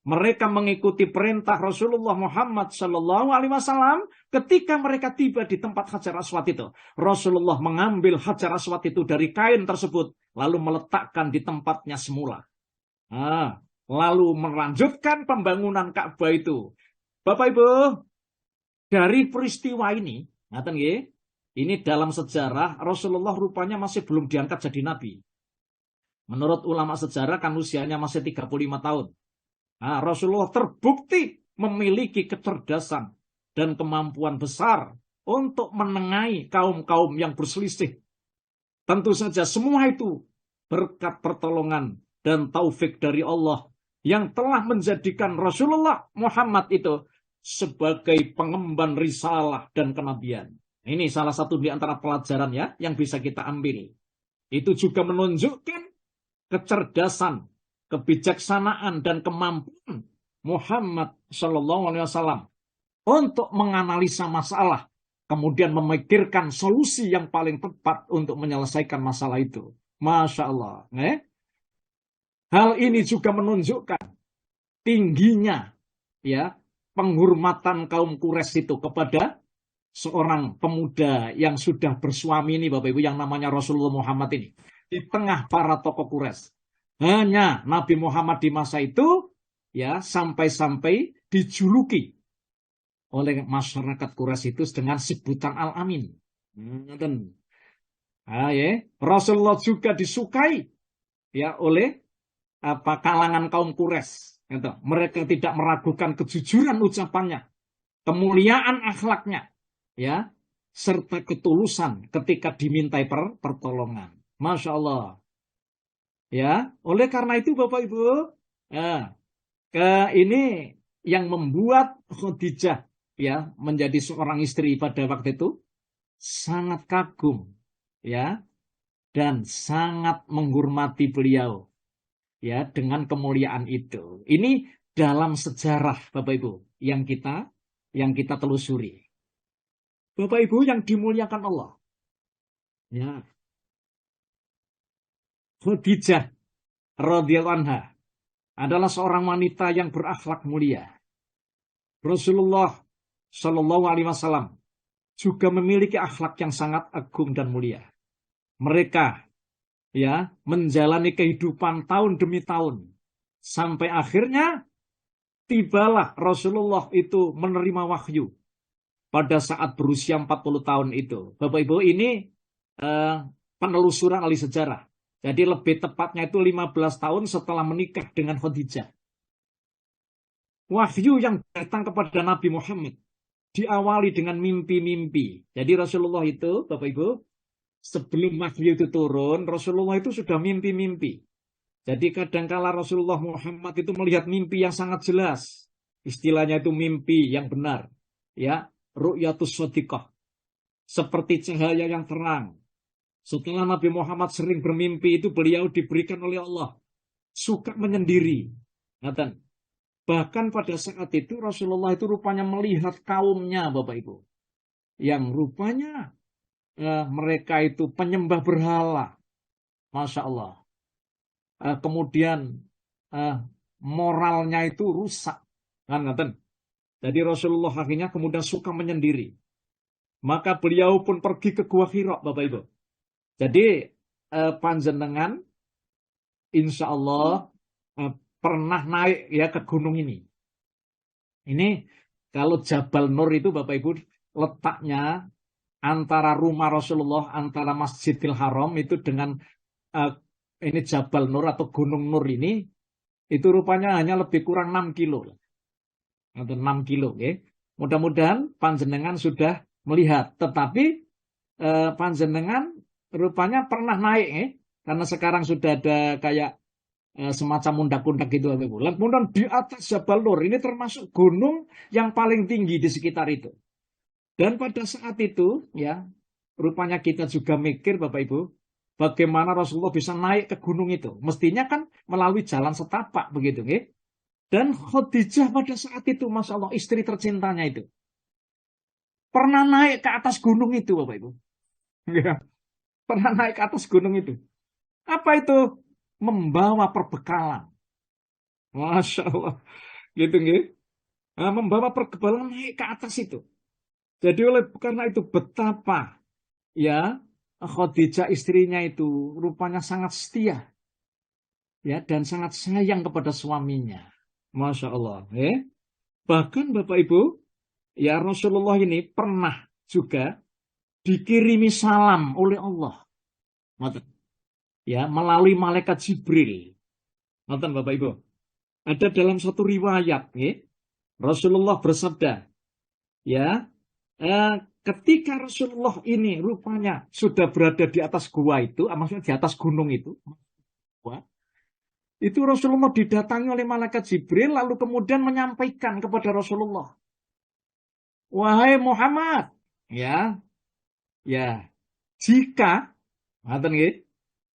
Mereka mengikuti perintah Rasulullah Muhammad Sallallahu Alaihi Wasallam ketika mereka tiba di tempat Hajar Aswad itu. Rasulullah mengambil Hajar Aswad itu dari kain tersebut, lalu meletakkan di tempatnya semula. Lalu melanjutkan pembangunan Ka'bah itu. Bapak Ibu, dari peristiwa ini, ini dalam sejarah Rasulullah rupanya masih belum diangkat jadi nabi. Menurut ulama sejarah kan usianya masih 35 tahun. Rasulullah terbukti memiliki kecerdasan dan kemampuan besar untuk menengahi kaum-kaum yang berselisih. Tentu saja semua itu berkat pertolongan dan taufik dari Allah yang telah menjadikan Rasulullah Muhammad itu sebagai pengemban risalah dan kenabian. Ini salah satu di antara pelajaran yang bisa kita ambil. Itu juga menunjukkan kecerdasan, kebijaksanaan dan kemampuan Muhammad Shallallahu Alaihi Wasallam untuk menganalisa masalah, kemudian memikirkan solusi yang paling tepat untuk menyelesaikan masalah itu. Masya Allah. Hal ini juga menunjukkan tingginya penghormatan kaum Quraisy itu kepada seorang pemuda yang sudah bersuami ini Bapak Ibu yang namanya Rasulullah Muhammad ini. Di tengah para tokoh Quraisy. Hanya Nabi Muhammad di masa itu sampai-sampai dijuluki oleh masyarakat Quraisy itu dengan sebutan Al-Amin. Rasulullah juga disukai oleh kalangan kaum Quraisy. Mereka tidak meragukan kejujuran ucapannya, kemuliaan akhlaknya, serta ketulusan ketika dimintai pertolongan. Masya Allah. Oleh karena itu Bapak Ibu, ini yang membuat Khadijah menjadi seorang istri pada waktu itu sangat kagum dan sangat menghormati beliau dengan kemuliaan itu. Ini dalam sejarah Bapak Ibu yang kita telusuri. Bapak Ibu yang dimuliakan Allah. Khadijah radhiyallahu anha adalah seorang wanita yang berakhlak mulia. Rasulullah Shallallahu Alaihi Wasallam juga memiliki akhlak yang sangat agung dan mulia. Mereka menjalani kehidupan tahun demi tahun sampai akhirnya tibalah Rasulullah itu menerima wahyu pada saat berusia 40 tahun itu. Bapak Ibu, ini penelusuran ahli sejarah. Jadi lebih tepatnya itu 15 tahun setelah menikah dengan Khadijah. Wahyu yang datang kepada Nabi Muhammad diawali dengan mimpi-mimpi. Jadi Rasulullah itu, Bapak Ibu, sebelum wahyu itu turun, Rasulullah itu sudah mimpi-mimpi. Jadi kadangkala Rasulullah Muhammad itu melihat mimpi yang sangat jelas. Istilahnya itu mimpi yang benar. Ru'yatus shadiqah. Seperti cahaya yang terang. Setelah Nabi Muhammad sering bermimpi itu beliau diberikan oleh Allah suka menyendiri. Bahkan pada saat itu Rasulullah itu rupanya melihat kaumnya Bapak Ibu. Yang rupanya mereka itu penyembah berhala. Masya Allah. kemudian moralnya itu rusak, kan ngoten. Jadi Rasulullah akhirnya kemudian suka menyendiri. Maka beliau pun pergi ke Gua Hira, Bapak Ibu. Jadi panjenengan insya Allah pernah naik ya ke gunung ini. Ini kalau Jabal Nur itu Bapak Ibu letaknya antara rumah Rasulullah, antara Masjidil Haram itu dengan ini Jabal Nur atau Gunung Nur ini, itu rupanya hanya lebih kurang 6 kilo. Atau 6 kilo. Ya. Mudah-mudahan panjenengan sudah melihat. Tetapi panjenengan rupanya pernah naik. Karena sekarang sudah ada kayak semacam undak-undak gitu. Kemudian di atas Jabal Nur ini termasuk gunung yang paling tinggi di sekitar itu. Dan pada saat itu, ya, rupanya kita juga mikir, Bapak Ibu, bagaimana Rasulullah bisa naik ke gunung itu. Mestinya kan melalui jalan setapak, begitu. Ya. Dan Khadijah pada saat itu, Masya Allah, istri tercintanya itu, pernah naik ke atas gunung itu, Bapak Ibu. Ya, pernah naik ke atas gunung itu. Apa itu? Membawa perbekalan. Masya Allah. Gitu, ya. Nah, membawa perbekalan naik ke atas itu. Jadi karena itu betapa ya Khadijah istrinya itu rupanya sangat setia ya dan sangat sayang kepada suaminya. Masya Allah. Bahkan Bapak Ibu ya Rasulullah ini pernah juga dikirimi salam oleh Allah. Ya melalui malaikat Jibril. Nonton Bapak Ibu. Ada dalam satu riwayat Rasulullah bersabda ya ketika Rasulullah ini rupanya sudah berada di atas gua itu, maksudnya di atas gunung itu, itu Rasulullah didatangi oleh malaikat Jibril, lalu kemudian menyampaikan kepada Rasulullah, wahai Muhammad, ya, jika,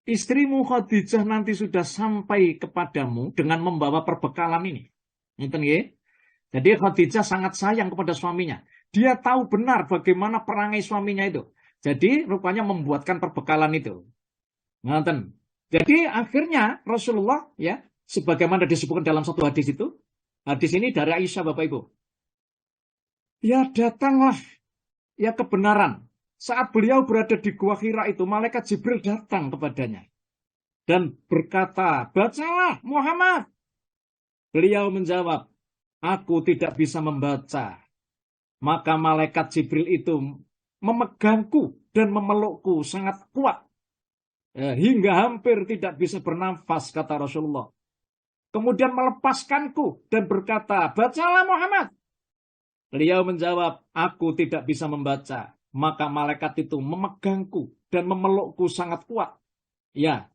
istrimu Khadijah nanti sudah sampai kepadamu dengan membawa perbekalan ini, jadi Khadijah sangat sayang kepada suaminya. Dia tahu benar bagaimana perangai suaminya itu. Jadi rupanya membuatkan perbekalan itu. Nonton. Jadi akhirnya Rasulullah ya, sebagaimana disebutkan dalam satu hadis itu, hadis ini dari Aisyah Bapak Ibu. Ya datanglah ya kebenaran. Saat beliau berada di Gua Hira itu, malaikat Jibril datang kepadanya dan berkata, bacalah Muhammad. Beliau menjawab, aku tidak bisa membaca. Maka malaikat Jibril itu memegangku dan memelukku sangat kuat. Hingga hampir tidak bisa bernafas, kata Rasulullah. Kemudian melepaskanku dan berkata, bacalah Muhammad. Beliau menjawab, aku tidak bisa membaca. Maka malaikat itu memegangku dan memelukku sangat kuat. Ya,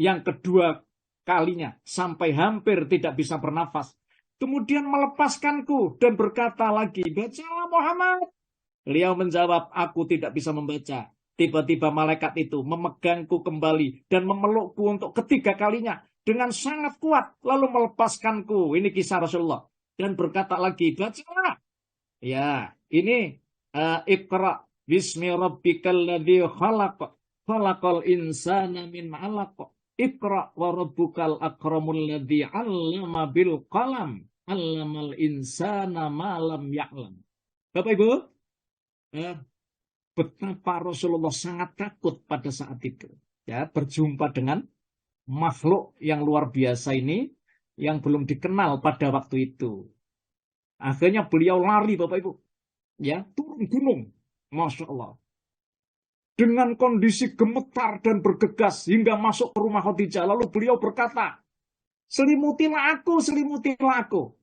yang kedua kalinya sampai hampir tidak bisa bernafas. Kemudian melepaskanku dan berkata lagi, bacalah Muhammad. Beliau menjawab, aku tidak bisa membaca. Tiba-tiba malaikat itu memegangku kembali dan memelukku untuk ketiga kalinya dengan sangat kuat. Lalu melepaskanku. Ini kisah Rasulullah. Dan berkata lagi, bacalah. Ya, ini Iqra bismi rabbikal ladzi khalaq. Khalaqal insana min 'alaq. Iqra wa rabbukal akramul ladzi 'allama bil qalam 'allamal insana ma lam ya'lam. Bapak Ibu, betapa Rasulullah sangat takut pada saat itu ya berjumpa dengan makhluk yang luar biasa ini yang belum dikenal pada waktu itu. Akhirnya beliau lari Bapak Ibu ya turun gunung, Masya Allah. Dengan kondisi gemetar dan bergegas hingga masuk ke rumah Khadijah. Lalu beliau berkata, selimutilah aku, selimutilah aku.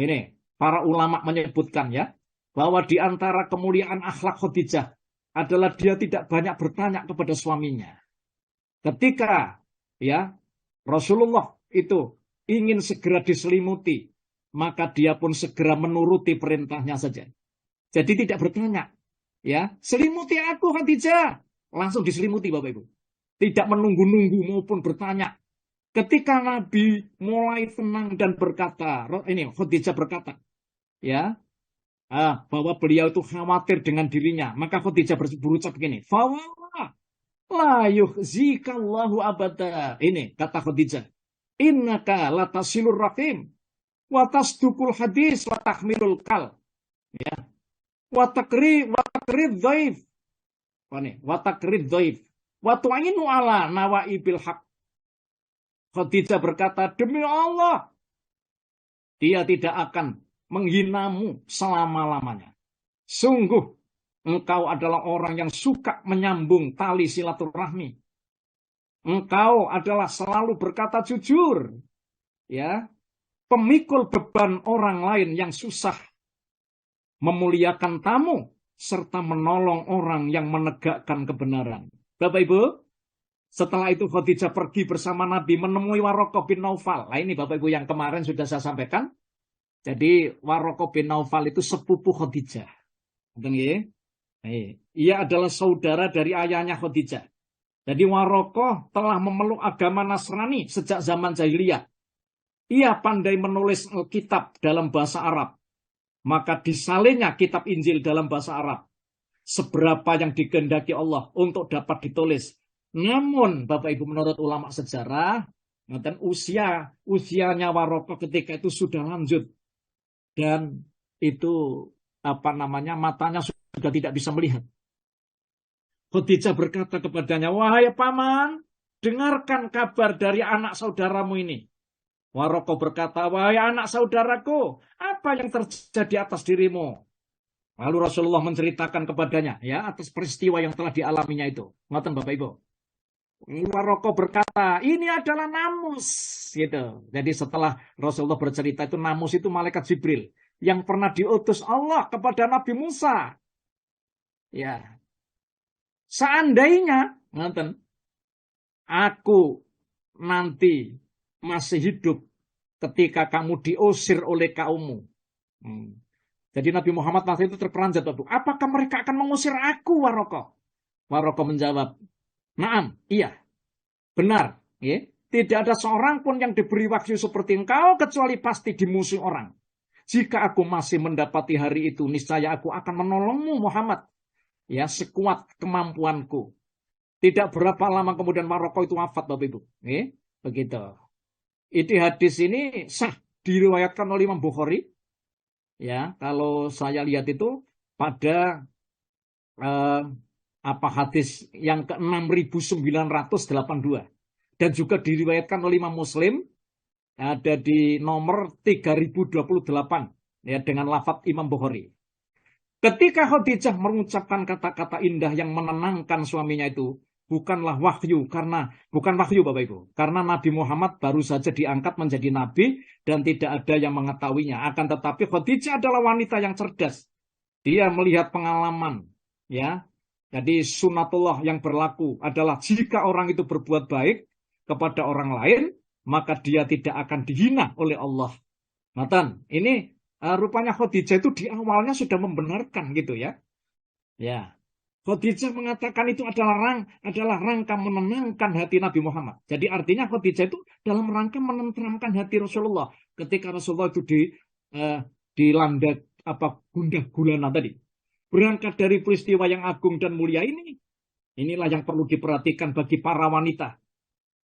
Ini para ulama menyebutkan ya, bahwa di antara kemuliaan akhlak Khadijah adalah dia tidak banyak bertanya kepada suaminya. Ketika ya Rasulullah itu ingin segera diselimuti, maka dia pun segera menuruti perintahnya saja. Jadi tidak bertanya. Ya, selimuti aku Khadijah. Langsung diselimuti Bapak Ibu. Tidak menunggu-nunggu maupun bertanya. Ketika Nabi mulai tenang dan berkata, ini Khadijah berkata, ya, bahwa beliau itu khawatir dengan dirinya. Maka Khadijah berucap begini, fawallah, La yukhzikallahu abada. Ini kata Khadijah. Innaka latasilur rahim. Wa tasdukul hadis wa tahmilul kal. Ya. Wa takrid dhaif. Wa takrid dhaif. Wa tu'inu ala nawaibil haq. Khadijah berkata, demi Allah, dia tidak akan menghinamu selama-lamanya. Sungguh, engkau adalah orang yang suka menyambung tali silaturahmi. Engkau adalah selalu berkata jujur. Ya, pemikul beban orang lain yang susah. Memuliakan tamu, serta menolong orang yang menegakkan kebenaran. Bapak Ibu, setelah itu Khadijah pergi bersama Nabi menemui Waraqah bin Naufal. Nah ini Bapak Ibu yang kemarin sudah saya sampaikan. Jadi Waraqah bin Naufal itu sepupu Khadijah. Ia adalah saudara dari ayahnya Khadijah. Jadi Waraqah telah memeluk agama Nasrani sejak zaman jahiliyah. Ia pandai menulis Alkitab dalam bahasa Arab. Maka disalinnya kitab Injil dalam bahasa Arab. Seberapa yang dikehendaki Allah untuk dapat ditulis. Namun, Bapak Ibu menurut ulama sejarah, usianya Waraqah ketika itu sudah lanjut dan itu matanya sudah tidak bisa melihat. Khadijah berkata kepadanya, wahai paman, dengarkan kabar dari anak saudaramu ini. Waraqah berkata, wahai anak saudaraku, apa yang terjadi atas dirimu? Lalu Rasulullah menceritakan kepadanya, ya, atas peristiwa yang telah dialaminya itu. Ngoten Bapak Ibu. Waraqah berkata, ini adalah namus. Gitu. Jadi setelah Rasulullah bercerita itu, namus itu malaikat Jibril yang pernah diutus Allah kepada Nabi Musa. Ya. Seandainya, aku nanti masih hidup ketika kamu diusir oleh kaummu. Jadi Nabi Muhammad waktu itu terperanjat. Apakah mereka akan mengusir aku, Waraqah? Waraqah menjawab, naam, iya, benar. Ya. Tidak ada seorang pun yang diberi wahyu seperti engkau, kecuali pasti dimusuhi orang. Jika aku masih mendapati hari itu, niscaya aku akan menolongmu, Muhammad. Ya, sekuat kemampuanku. Tidak berapa lama kemudian Waraqah itu wafat, Bapak Ibu. Ya, begitu. Itu hadis ini sah, diriwayatkan oleh Imam Bukhari. Ya, kalau saya lihat itu pada hadis yang ke-6982 dan juga diriwayatkan oleh Imam Muslim ada di nomor 3028 ya dengan lafadz Imam Bukhari. Ketika Khadijah mengucapkan kata-kata indah yang menenangkan suaminya itu bukan wahyu Bapak Ibu, karena Nabi Muhammad baru saja diangkat menjadi nabi dan tidak ada yang mengetahuinya. Akan tetapi Khadijah adalah wanita yang cerdas. Dia melihat pengalaman, ya. Jadi sunatullah yang berlaku adalah jika orang itu berbuat baik kepada orang lain, maka dia tidak akan dihina oleh Allah. Matan, ini rupanya Khadijah itu di awalnya sudah membenarkan gitu ya. Ya. Khadijah mengatakan itu adalah rangka menenangkan hati Nabi Muhammad. Jadi artinya Khadijah itu dalam rangka menenteramkan hati Rasulullah. Ketika Rasulullah itu dilanda gundah gulana tadi. Berangkat dari peristiwa yang agung dan mulia ini, inilah yang perlu diperhatikan bagi para wanita.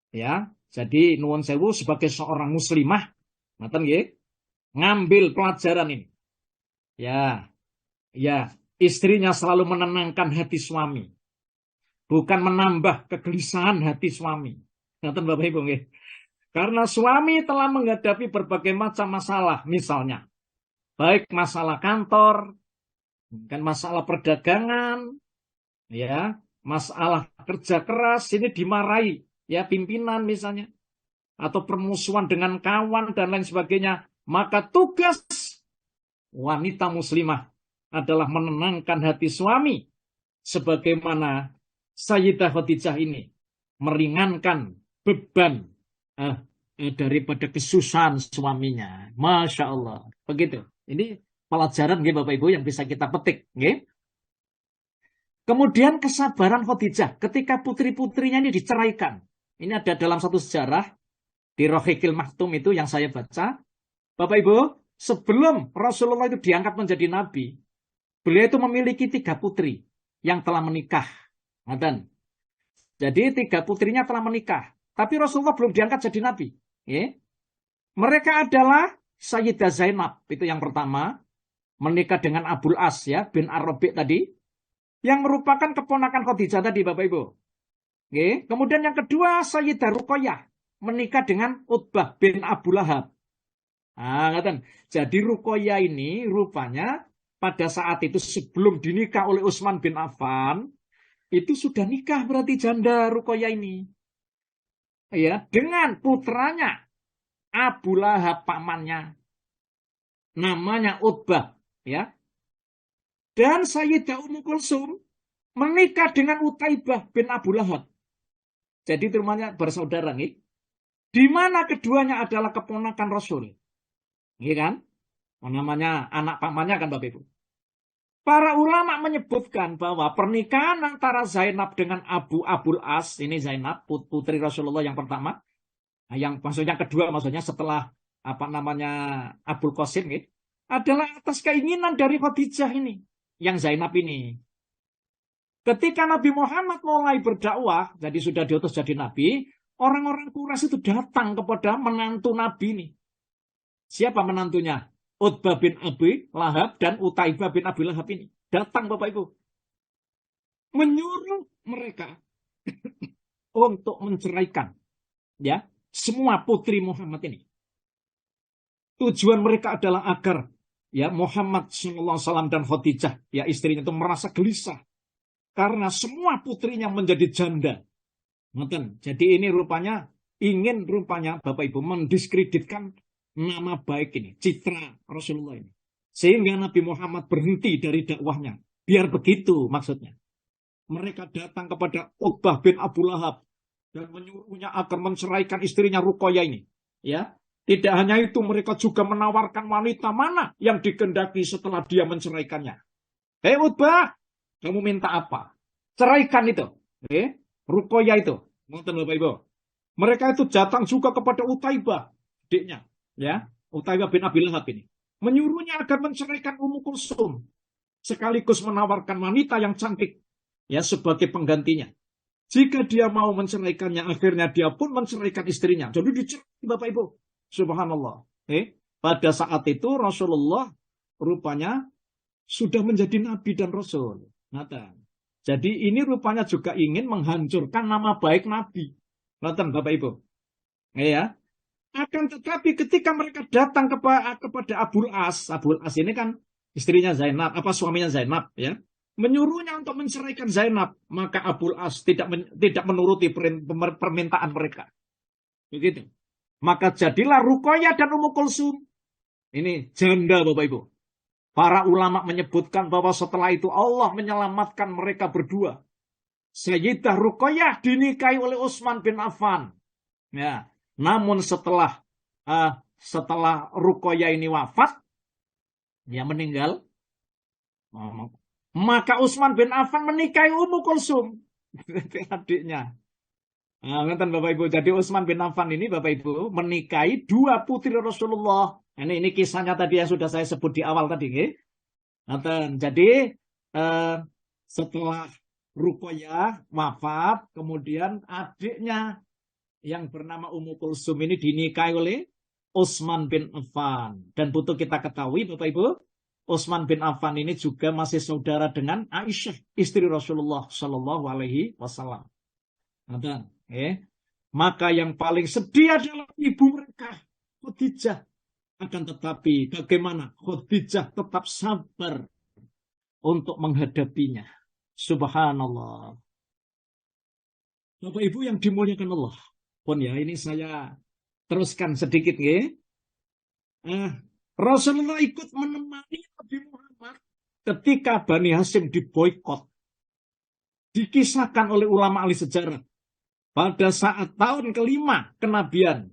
Ya, jadi nuwun sewu sebagai seorang muslimah, ngambil pelajaran ini. Ya, istrinya selalu menenangkan hati suami, bukan menambah kegelisahan hati suami. Bapak Ibu, karena suami telah menghadapi berbagai macam masalah, misalnya baik masalah kantor, kan masalah perdagangan, ya, masalah kerja keras, ini dimarahi, ya, pimpinan misalnya, atau permusuhan dengan kawan dan lain sebagainya. Maka tugas wanita muslimah adalah menenangkan hati suami, sebagaimana Sayyidah Khadijah ini meringankan beban daripada kesusahan suaminya. Masya Allah, begitu. Ini pelajaran Bapak Ibu yang bisa kita petik. Kemudian kesabaran Khadijah ketika putri-putrinya ini diceraikan. Ini ada dalam satu sejarah di Rahiqil Maktum itu yang saya baca. Bapak Ibu, sebelum Rasulullah itu diangkat menjadi nabi, beliau itu memiliki 3 putri yang telah menikah. Jadi 3 putrinya telah menikah. Tapi Rasulullah belum diangkat jadi nabi. Ya. Mereka adalah Sayyidah Zainab, itu yang pertama, menikah dengan Abul As ya, bin Ar-Rabi' tadi, yang merupakan keponakan Khadijah tadi, Bapak Ibu. Oke. Kemudian yang kedua, Sayyidah Ruqayyah, menikah dengan Utbah bin Abu Lahab. Jadi Ruqayyah ini rupanya pada saat itu sebelum dinikah oleh Utsman bin Affan, itu sudah nikah berarti janda Ruqayyah ini. Ya, dengan putranya Abu Lahab pamannya. Namanya Utbah, ya. Dan Sayyidah Ummu Kulsum menikah dengan Utaibah bin Abu Lahab. Jadi itu rumahnya bersaudara nih. Di mana keduanya adalah keponakan Rasul. Iya kan? Namanya anak pamannya kan Bapak Ibu. Para ulama menyebutkan bahwa pernikahan antara Zainab dengan Abul As, ini Zainab, putri Rasulullah yang pertama, yang maksudnya kedua, maksudnya setelah Abul Qasim, gitu, adalah atas keinginan dari Khadijah ini, yang Zainab ini. Ketika Nabi Muhammad mulai berdakwah, jadi sudah diutus jadi Nabi, orang-orang Quraisy itu datang kepada menantu Nabi ini. Siapa menantunya? Utbah bin Abi Lahab dan Utaibah bin Abi Lahab ini. Datang Bapak Ibu. Menyuruh mereka untuk menceraikan ya semua putri Muhammad ini. Tujuan mereka adalah agar ya Muhammad SAW dan Khadijah, ya istrinya itu merasa gelisah. Karena semua putrinya menjadi janda. Jadi ini rupanya Bapak Ibu mendiskreditkan nama baik ini, citra Rasulullah ini. Sehingga Nabi Muhammad berhenti dari dakwahnya. Biar begitu maksudnya. Mereka datang kepada Utbah bin Abu Lahab dan menyuruhnya agar menceraikan istrinya Ruqayyah ini. Ya, tidak hanya itu, mereka juga menawarkan wanita mana yang dikehendaki setelah dia menceraikannya. Hei Utbah, kamu minta apa? Ceraikan itu. Ruqayyah itu. Nonton Bapak Ibu. Mereka itu datang juga kepada Utaibah, adiknya. Ya, Utaibah bin Abi Lahab ini. Menyuruhnya agar menceraikan Ummu Kulsum. Sekaligus menawarkan wanita yang cantik ya sebagai penggantinya. Jika dia mau menceraikannya, akhirnya dia pun menceraikan istrinya. Jadi dicerai Bapak Ibu. Subhanallah. Pada saat itu Rasulullah rupanya sudah menjadi Nabi dan Rasul. Jadi ini rupanya juga ingin menghancurkan nama baik Nabi. Bapak Ibu. Ya. Akan tetapi ketika mereka datang kepada Abul As ini kan istrinya Zainab, suaminya Zainab, ya, menyuruhnya untuk menceraikan Zainab, maka Abul As tidak menuruti permintaan mereka. Begitu. Maka jadilah Ruqayyah dan Ummu Kulsum. Ini janda Bapak Ibu. Para ulama menyebutkan bahwa setelah itu Allah menyelamatkan mereka berdua. Sayyidah Ruqayyah dinikahi oleh Utsman bin Affan. Ya. Namun setelah Ruqayyah ini wafat, dia meninggal, maka Utsman bin Affan menikahi Ummu Kulsum, adiknya. Bapak Ibu, jadi Utsman bin Affan ini Bapak Ibu menikahi 2 putri Rasulullah. Ini kisahnya tadi yang sudah saya sebut di awal tadi. Jadi setelah Ruqayyah wafat, kemudian adiknya yang bernama Ummu Kulsum ini dinikahi oleh Utsman bin Affan. Dan butuh kita ketahui Bapak Ibu, Utsman bin Affan ini juga masih saudara dengan Aisyah, istri Rasulullah Shallallahu Alaihi Wasallam. Maka yang paling sedih adalah ibu mereka, Khadijah. Akan tetapi bagaimana Khadijah tetap sabar untuk menghadapinya. Subhanallah. Bapak Ibu yang dimuliakan Allah. Pun ya, ini saya teruskan sedikit ya. Rasulullah ikut menemani Nabi Muhammad ketika Bani Hashim diboikot. Dikisahkan oleh ulama ahli sejarah pada saat tahun kelima kenabian.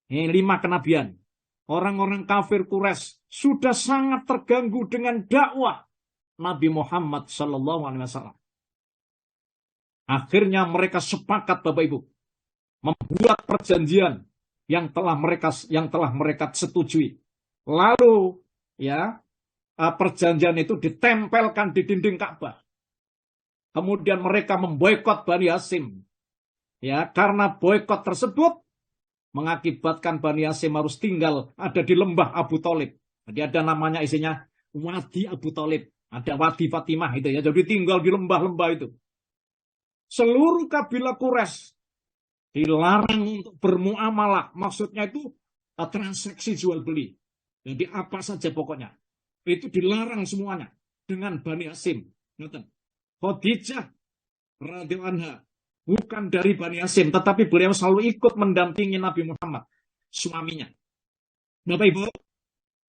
Ini 5 kenabian. Orang-orang kafir Quraisy sudah sangat terganggu dengan dakwah Nabi Muhammad SAW. Akhirnya mereka sepakat Bapak Ibu membuat perjanjian yang telah mereka setujui. Lalu ya perjanjian itu ditempelkan di dinding Ka'bah. Kemudian mereka memboikot Bani Hasyim. Ya, karena boikot tersebut mengakibatkan Bani Hasyim harus tinggal ada di lembah Abu Thalib. Jadi ada namanya isinya Wadi Abu Thalib. Ada Wadi Fatimah itu ya. Jadi tinggal di lembah-lembah itu. Seluruh kabilah Quraisy dilarang untuk bermuamalah. Maksudnya itu transaksi jual beli. Jadi apa saja pokoknya. Itu dilarang semuanya dengan Bani Hasyim. Khadijah radhiyallahu anha bukan dari Bani Hasyim, tetapi beliau selalu ikut mendampingi Nabi Muhammad, suaminya. Bapak Ibu,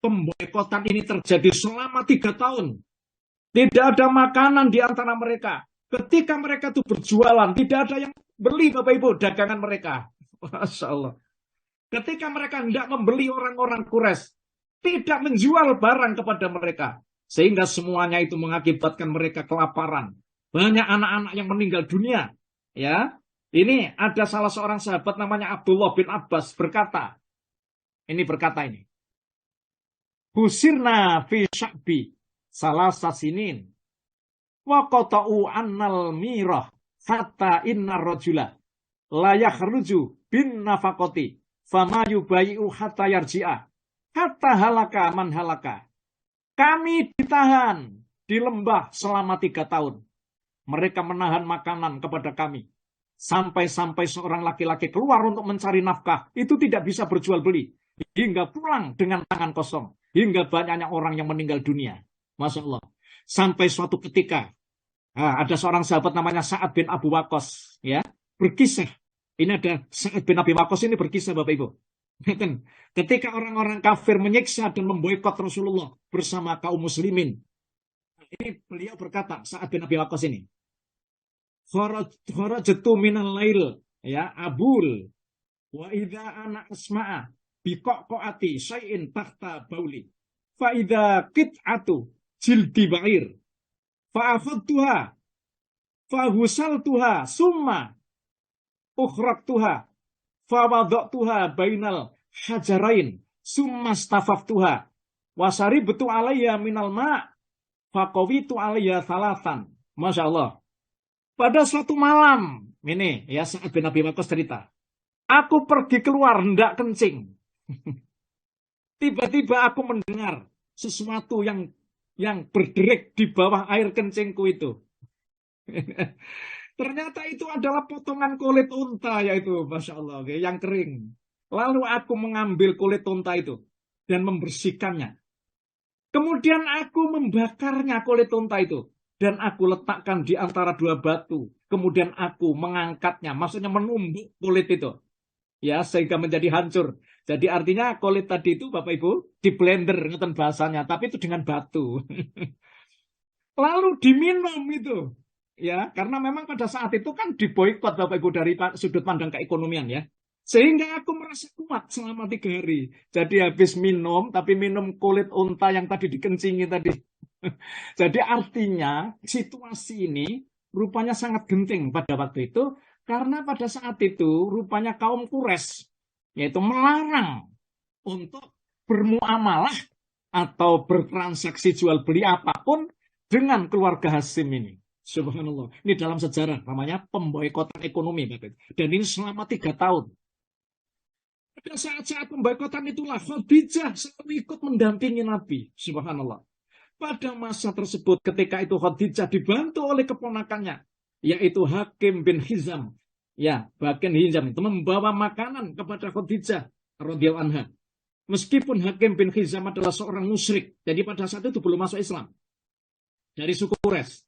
pemboikotan ini terjadi selama 3 tahun. Tidak ada makanan di antara mereka. Ketika mereka itu berjualan, tidak ada yang beli Bapak Ibu dagangan mereka. Masya Allah. Ketika mereka tidak membeli orang-orang Quraisy, tidak menjual barang kepada mereka. Sehingga semuanya itu mengakibatkan mereka kelaparan. Banyak anak-anak yang meninggal dunia. Ya, ini ada salah seorang sahabat namanya Abdullah bin Abbas berkata, ini berkata ini. Husirna fi sya'bi salasa sinin wa qata'u annal mirah hatta inna rajula la yakhruju bin nafaqati fama yubayi'u hatta yarji'a hatta halaka man halaka. Kami ditahan di lembah selama 3 tahun. Mereka menahan makanan kepada kami. Sampai-sampai seorang laki-laki keluar untuk mencari nafkah. Itu tidak bisa berjual beli. Hingga pulang dengan tangan kosong. Hingga banyaknya orang yang meninggal dunia. Masya Allah. Sampai suatu ketika. Ada seorang sahabat namanya Sa'ad bin Abu Waqqas. Ya, berkisah. Ini ada Sa'ad bin Abi Waqqas ini berkisah Bapak Ibu. Ketika orang-orang kafir menyiksa dan memboikot Rasulullah bersama kaum muslimin. Ini beliau berkata, Sa'ad bin Abi Waqqas ini. Kharajtu minal lail ya abul wa idza ana asma'a biqaqati syai'in tahta bauli fa idza qit'atu jildi ba'ir fa akhadtuha fa husaltuha summa ukhraqtuha fa wada'tuha bainal hajarain summa stafaftuha wa saribtu alayya minal ma' fa qawitu alayya thalathan. Masya Allah. Pada suatu malam, ini ya Sa'ad bin Abi Waqqas cerita, aku pergi keluar hendak kencing. Tiba-tiba aku mendengar sesuatu yang berderik di bawah air kencingku itu. Ternyata itu adalah potongan kulit unta yaitu, Masya Allah, yang kering. Lalu aku mengambil kulit unta itu dan membersihkannya. Kemudian aku membakarnya kulit unta itu. Dan aku letakkan di antara 2 batu. Kemudian aku mengangkatnya. Maksudnya menumbuk kulit itu. Ya, sehingga menjadi hancur. Jadi artinya kulit tadi itu Bapak Ibu di blender ngeten bahasanya. Tapi itu dengan batu. Lalu diminum itu. Ya, karena memang pada saat itu kan diboikot Bapak Ibu dari sudut pandang keekonomian ya. Sehingga aku merasa kuat selama 3 hari. Jadi habis minum, tapi minum kulit unta yang tadi dikencingi tadi. Jadi artinya situasi ini rupanya sangat genting pada waktu itu. Karena pada saat itu rupanya kaum Quraisy yaitu melarang untuk bermuamalah atau bertransaksi jual beli apapun dengan keluarga Hasyim ini. Subhanallah. Ini dalam sejarah namanya pemboikotan ekonomi. Dan ini selama 3 tahun. Pada saat-saat pemboikotan itulah Khadijah selalu ikut mendampingi Nabi. Subhanallah. Pada masa tersebut ketika itu Khadijah dibantu oleh keponakannya. Yaitu Hakim bin Hizam. Ya, Hakim bin Hizam itu membawa makanan kepada Khadijah radhiyallahu anha. Meskipun Hakim bin Hizam adalah seorang musyrik. Jadi pada saat itu belum masuk Islam. Dari suku Quraisy.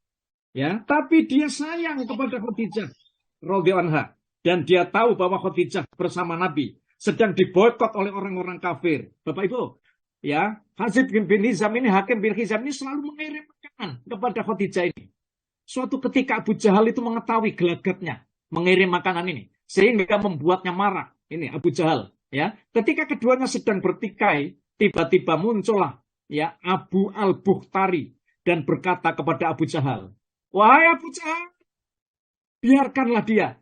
Ya, tapi dia sayang kepada Khadijah radhiyallahu anha. Dan dia tahu bahwa Khadijah bersama Nabi sedang diboikot oleh orang-orang kafir. Bapak Ibu, ya, Hakim bin Hizam ini selalu mengirim makanan kepada Khadijah ini. Suatu ketika Abu Jahal itu mengetahui gelagatnya mengirim makanan ini, sehingga membuatnya marah. Ini Abu Jahal, ya. Ketika keduanya sedang bertikai, tiba-tiba muncullah ya Abu Al-Bukhtari dan berkata kepada Abu Jahal, "Wahai Abu Jahal, biarkanlah dia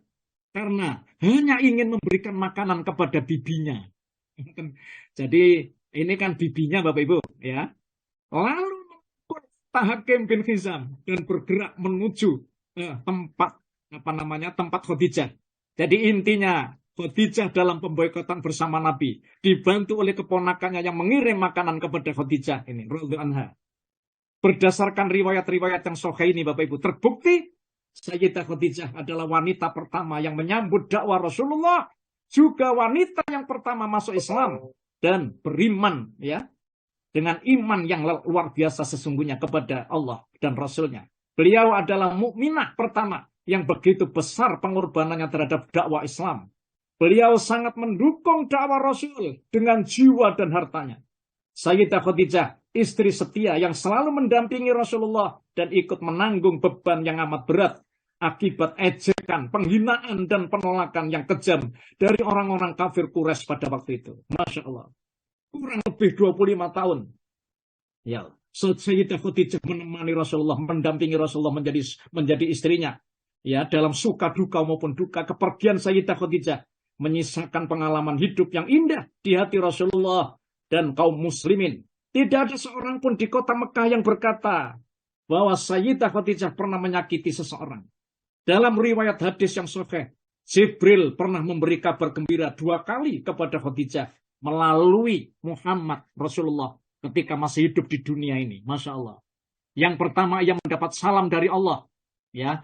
karena hanya ingin memberikan makanan kepada bibinya." Jadi ini kan bibinya Bapak Ibu, ya. Lalu Hakim bin Hizam dan bergerak menuju tempat tempat Khadijah. Jadi intinya Khadijah dalam pemboikotan bersama Nabi dibantu oleh keponakannya yang mengirim makanan kepada Khadijah ini radhiyallahu anha. Berdasarkan riwayat-riwayat yang sahih ini Bapak Ibu terbukti Sayyidah Khadijah adalah wanita pertama yang menyambut dakwah Rasulullah, juga wanita yang pertama masuk Islam dan beriman ya dengan iman yang luar biasa sesungguhnya kepada Allah dan Rasulnya. Beliau adalah mukminah pertama yang begitu besar pengorbanannya terhadap dakwah Islam. Beliau sangat mendukung dakwah Rasul dengan jiwa dan hartanya. Sayyidah Khadijah, istri setia yang selalu mendampingi Rasulullah dan ikut menanggung beban yang amat berat akibat ejekan, penghinaan, dan penolakan yang kejam dari orang-orang kafir Quraisy pada waktu itu. Masya Allah. Kurang lebih 25 tahun. Ya, Sayyidah Khadijah menemani Rasulullah, mendampingi Rasulullah menjadi istrinya. Ya, dalam suka duka maupun duka, kepergian Sayyidah Khadijah menyisakan pengalaman hidup yang indah di hati Rasulullah dan kaum muslimin. Tidak ada seorang pun di kota Mekah yang berkata bahwa Sayyidah Khadijah pernah menyakiti seseorang. Dalam riwayat hadis yang sahih, Jibril pernah memberi kabar gembira 2 kali kepada Khadijah melalui Muhammad Rasulullah ketika masih hidup di dunia ini. Masya Allah. Yang pertama ia mendapat salam dari Allah, ya,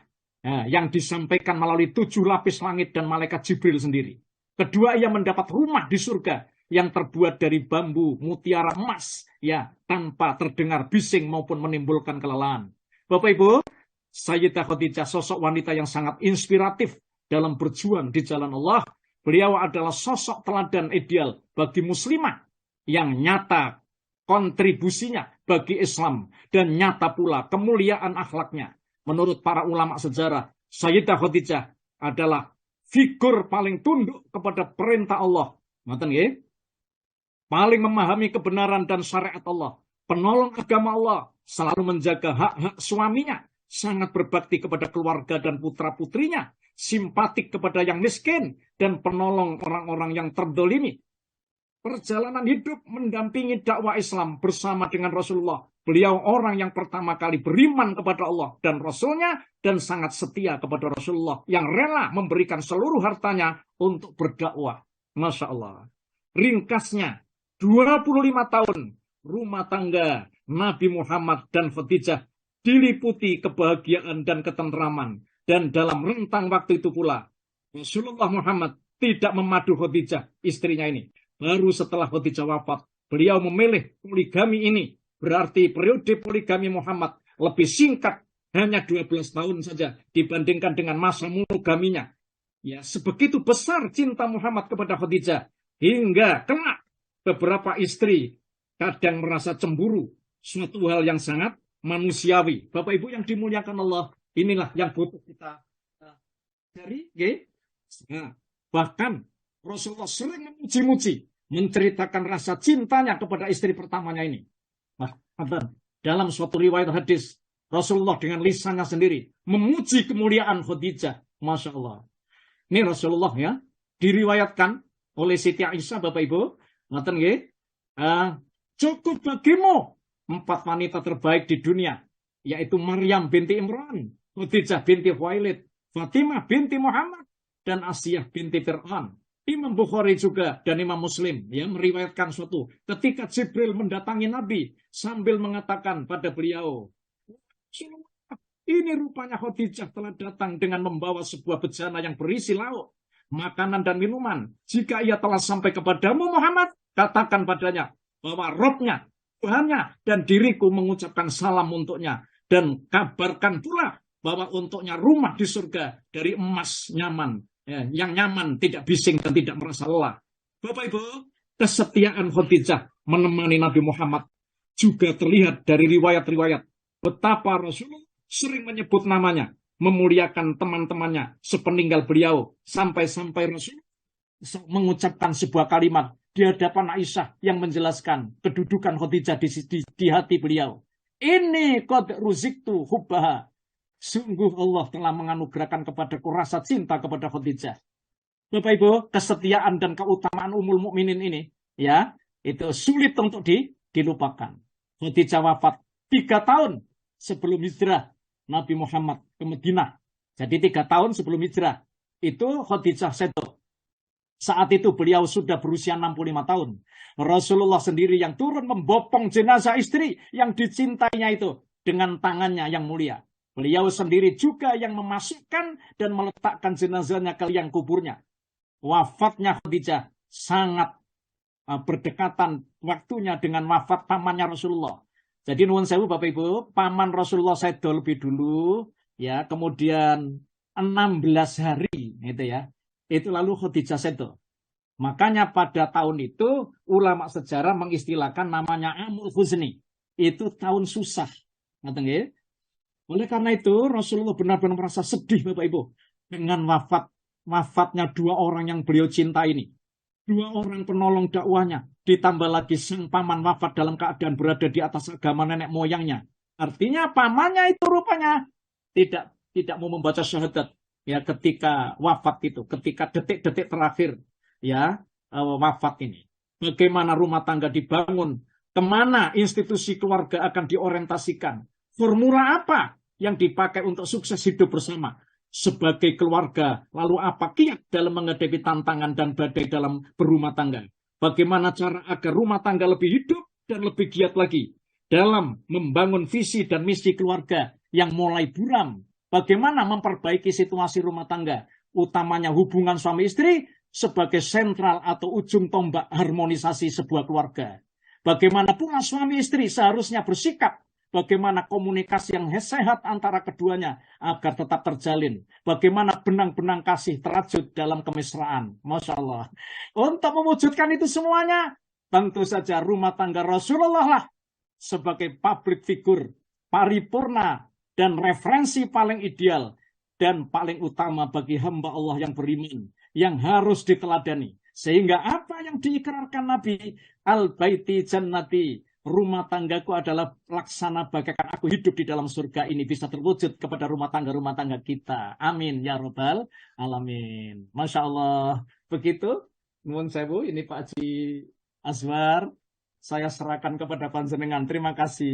yang disampaikan melalui 7 lapis langit dan malaikat Jibril sendiri. Kedua, ia mendapat rumah di surga yang terbuat dari bambu, mutiara, emas, ya, tanpa terdengar bising maupun menimbulkan kelelahan. Bapak Ibu, Sayyidah Khadijah sosok wanita yang sangat inspiratif dalam berjuang di jalan Allah. Beliau adalah sosok teladan ideal bagi muslimah yang nyata kontribusinya bagi Islam dan nyata pula kemuliaan akhlaknya. Menurut para ulama sejarah, Sayyidah Khadijah adalah figur paling tunduk kepada perintah Allah. Ngoten nggih? Paling memahami kebenaran dan syariat Allah, penolong agama Allah, selalu menjaga hak-hak suaminya, sangat berbakti kepada keluarga dan putra-putrinya, simpatik kepada yang miskin, dan penolong orang-orang yang terdolimi. Perjalanan hidup mendampingi dakwah Islam bersama dengan Rasulullah. Beliau orang yang pertama kali beriman kepada Allah dan Rasulnya, dan sangat setia kepada Rasulullah, yang rela memberikan seluruh hartanya untuk berdakwah. Masya Allah. Ringkasnya, 25 tahun rumah tangga Nabi Muhammad dan Khadijah diliputi kebahagiaan dan ketentraman. Dan dalam rentang waktu itu pula, Rasulullah Muhammad tidak memadu Khadijah, istrinya ini. Baru setelah Khadijah wafat, beliau memilih poligami ini. Berarti periode poligami Muhammad lebih singkat, hanya 12 tahun saja dibandingkan dengan masa monogaminya. Ya, sebegitu besar cinta Muhammad kepada Khadijah, hingga kelak beberapa istri kadang merasa cemburu, suatu hal yang sangat manusiawi. Bapak Ibu yang dimuliakan Allah, inilah yang butuh kita dari. Nah, bahkan Rasulullah sering memuji-muji, menceritakan rasa cintanya kepada istri pertamanya ini. Nah, dalam suatu riwayat hadis, Rasulullah dengan lisannya sendiri memuji kemuliaan Khadijah. Masya Allah. Ini Rasulullah ya, diriwayatkan oleh Siti Aisyah, Bapak Ibu. Ngaten nggih? Cukup bagimu 4 wanita terbaik di dunia, yaitu Maryam binti Imran, Khadijah binti Khuwailid, Fatimah binti Muhammad, dan Asiyah binti Fir'aun. Imam Bukhari juga dan Imam Muslim ya meriwayatkan suatu ketika Jibril mendatangi Nabi sambil mengatakan pada beliau, ini rupanya Khadijah telah datang dengan membawa sebuah bejana yang berisi lauk, makanan dan minuman. Jika ia telah sampai kepadamu Muhammad, katakan padanya bahwa Robnya, Tuhannya, dan diriku mengucapkan salam untuknya. Dan kabarkan pula bahwa untuknya rumah di surga dari emas nyaman. Ya, yang nyaman, tidak bising dan tidak merasa lelah. Bapak Ibu, kesetiaan Khadijah menemani Nabi Muhammad juga terlihat dari riwayat-riwayat betapa Rasulullah sering menyebut namanya, memuliakan teman-temannya sepeninggal beliau, sampai-sampai Rasulullah mengucapkan sebuah kalimat di hadapan Aisyah yang menjelaskan kedudukan Khadijah di hati beliau. Ini qad ruziktu hubbaha. Sungguh Allah telah menganugerahkan kepadaku rasa cinta kepada Khadijah. Bapak Ibu, kesetiaan dan keutamaan Ummul Mukminin ini, ya, itu sulit untuk dilupakan. Khadijah wafat 3 tahun sebelum hijrah Nabi Muhammad ke Madinah Jadi 3 tahun sebelum hijrah. Itu Khadijah sedo. Saat itu beliau sudah berusia 65 tahun. Rasulullah sendiri yang turun membopong jenazah istri yang dicintainya itu dengan tangannya yang mulia. Beliau sendiri juga yang memasukkan dan meletakkan jenazahnya ke liang kuburnya. Wafatnya Khadijah sangat berdekatan waktunya dengan wafat pamannya Rasulullah. Jadi nuwun sewu Bapak Ibu, paman Rasulullah sedo lebih dulu, ya, kemudian 16 hari, gitu ya. Itu lalu Khadijah sedo. Makanya pada tahun itu ulama sejarah mengistilahkan namanya Amul Huzni. Itu tahun susah. Ngerti nggih? Oleh karena itu Rasulullah benar-benar merasa sedih Bapak Ibu dengan wafatnya 2 orang yang beliau cinta ini. 2 orang penolong dakwahnya, ditambah lagi sang paman wafat dalam keadaan berada di atas agama nenek moyangnya. Artinya pamannya itu rupanya tidak mau membaca syahadat ya ketika wafat itu, ketika detik-detik terakhir ya wafat ini. Bagaimana rumah tangga dibangun, kemana institusi keluarga akan diorientasikan, formula apa yang dipakai untuk sukses hidup bersama sebagai keluarga, lalu apa kiat dalam menghadapi tantangan dan badai dalam berumah tangga. Bagaimana cara agar rumah tangga lebih hidup dan lebih giat lagi dalam membangun visi dan misi keluarga yang mulai buram. Bagaimana memperbaiki situasi rumah tangga, utamanya hubungan suami istri sebagai sentral atau ujung tombak harmonisasi sebuah keluarga. Bagaimana pula suami istri seharusnya bersikap, bagaimana komunikasi yang sehat antara keduanya agar tetap terjalin. Bagaimana benang-benang kasih terajut dalam kemesraan. Masya Allah. Untuk mewujudkan itu semuanya, tentu saja rumah tangga Rasulullah lah sebagai public figure, paripurna, dan referensi paling ideal dan paling utama bagi hamba Allah yang beriman, yang harus diteladani. Sehingga apa yang diikrarkan Nabi, al-baiti jannati, rumah tanggaku adalah laksana bagaikan aku hidup di dalam surga ini, bisa terwujud kepada rumah tangga kita. Amin ya robbal alamin. Masya Allah. Begitu. Nuwun sewu, ini Pak Haji Azwar. Saya serahkan kepada panjenengan. Terima kasih.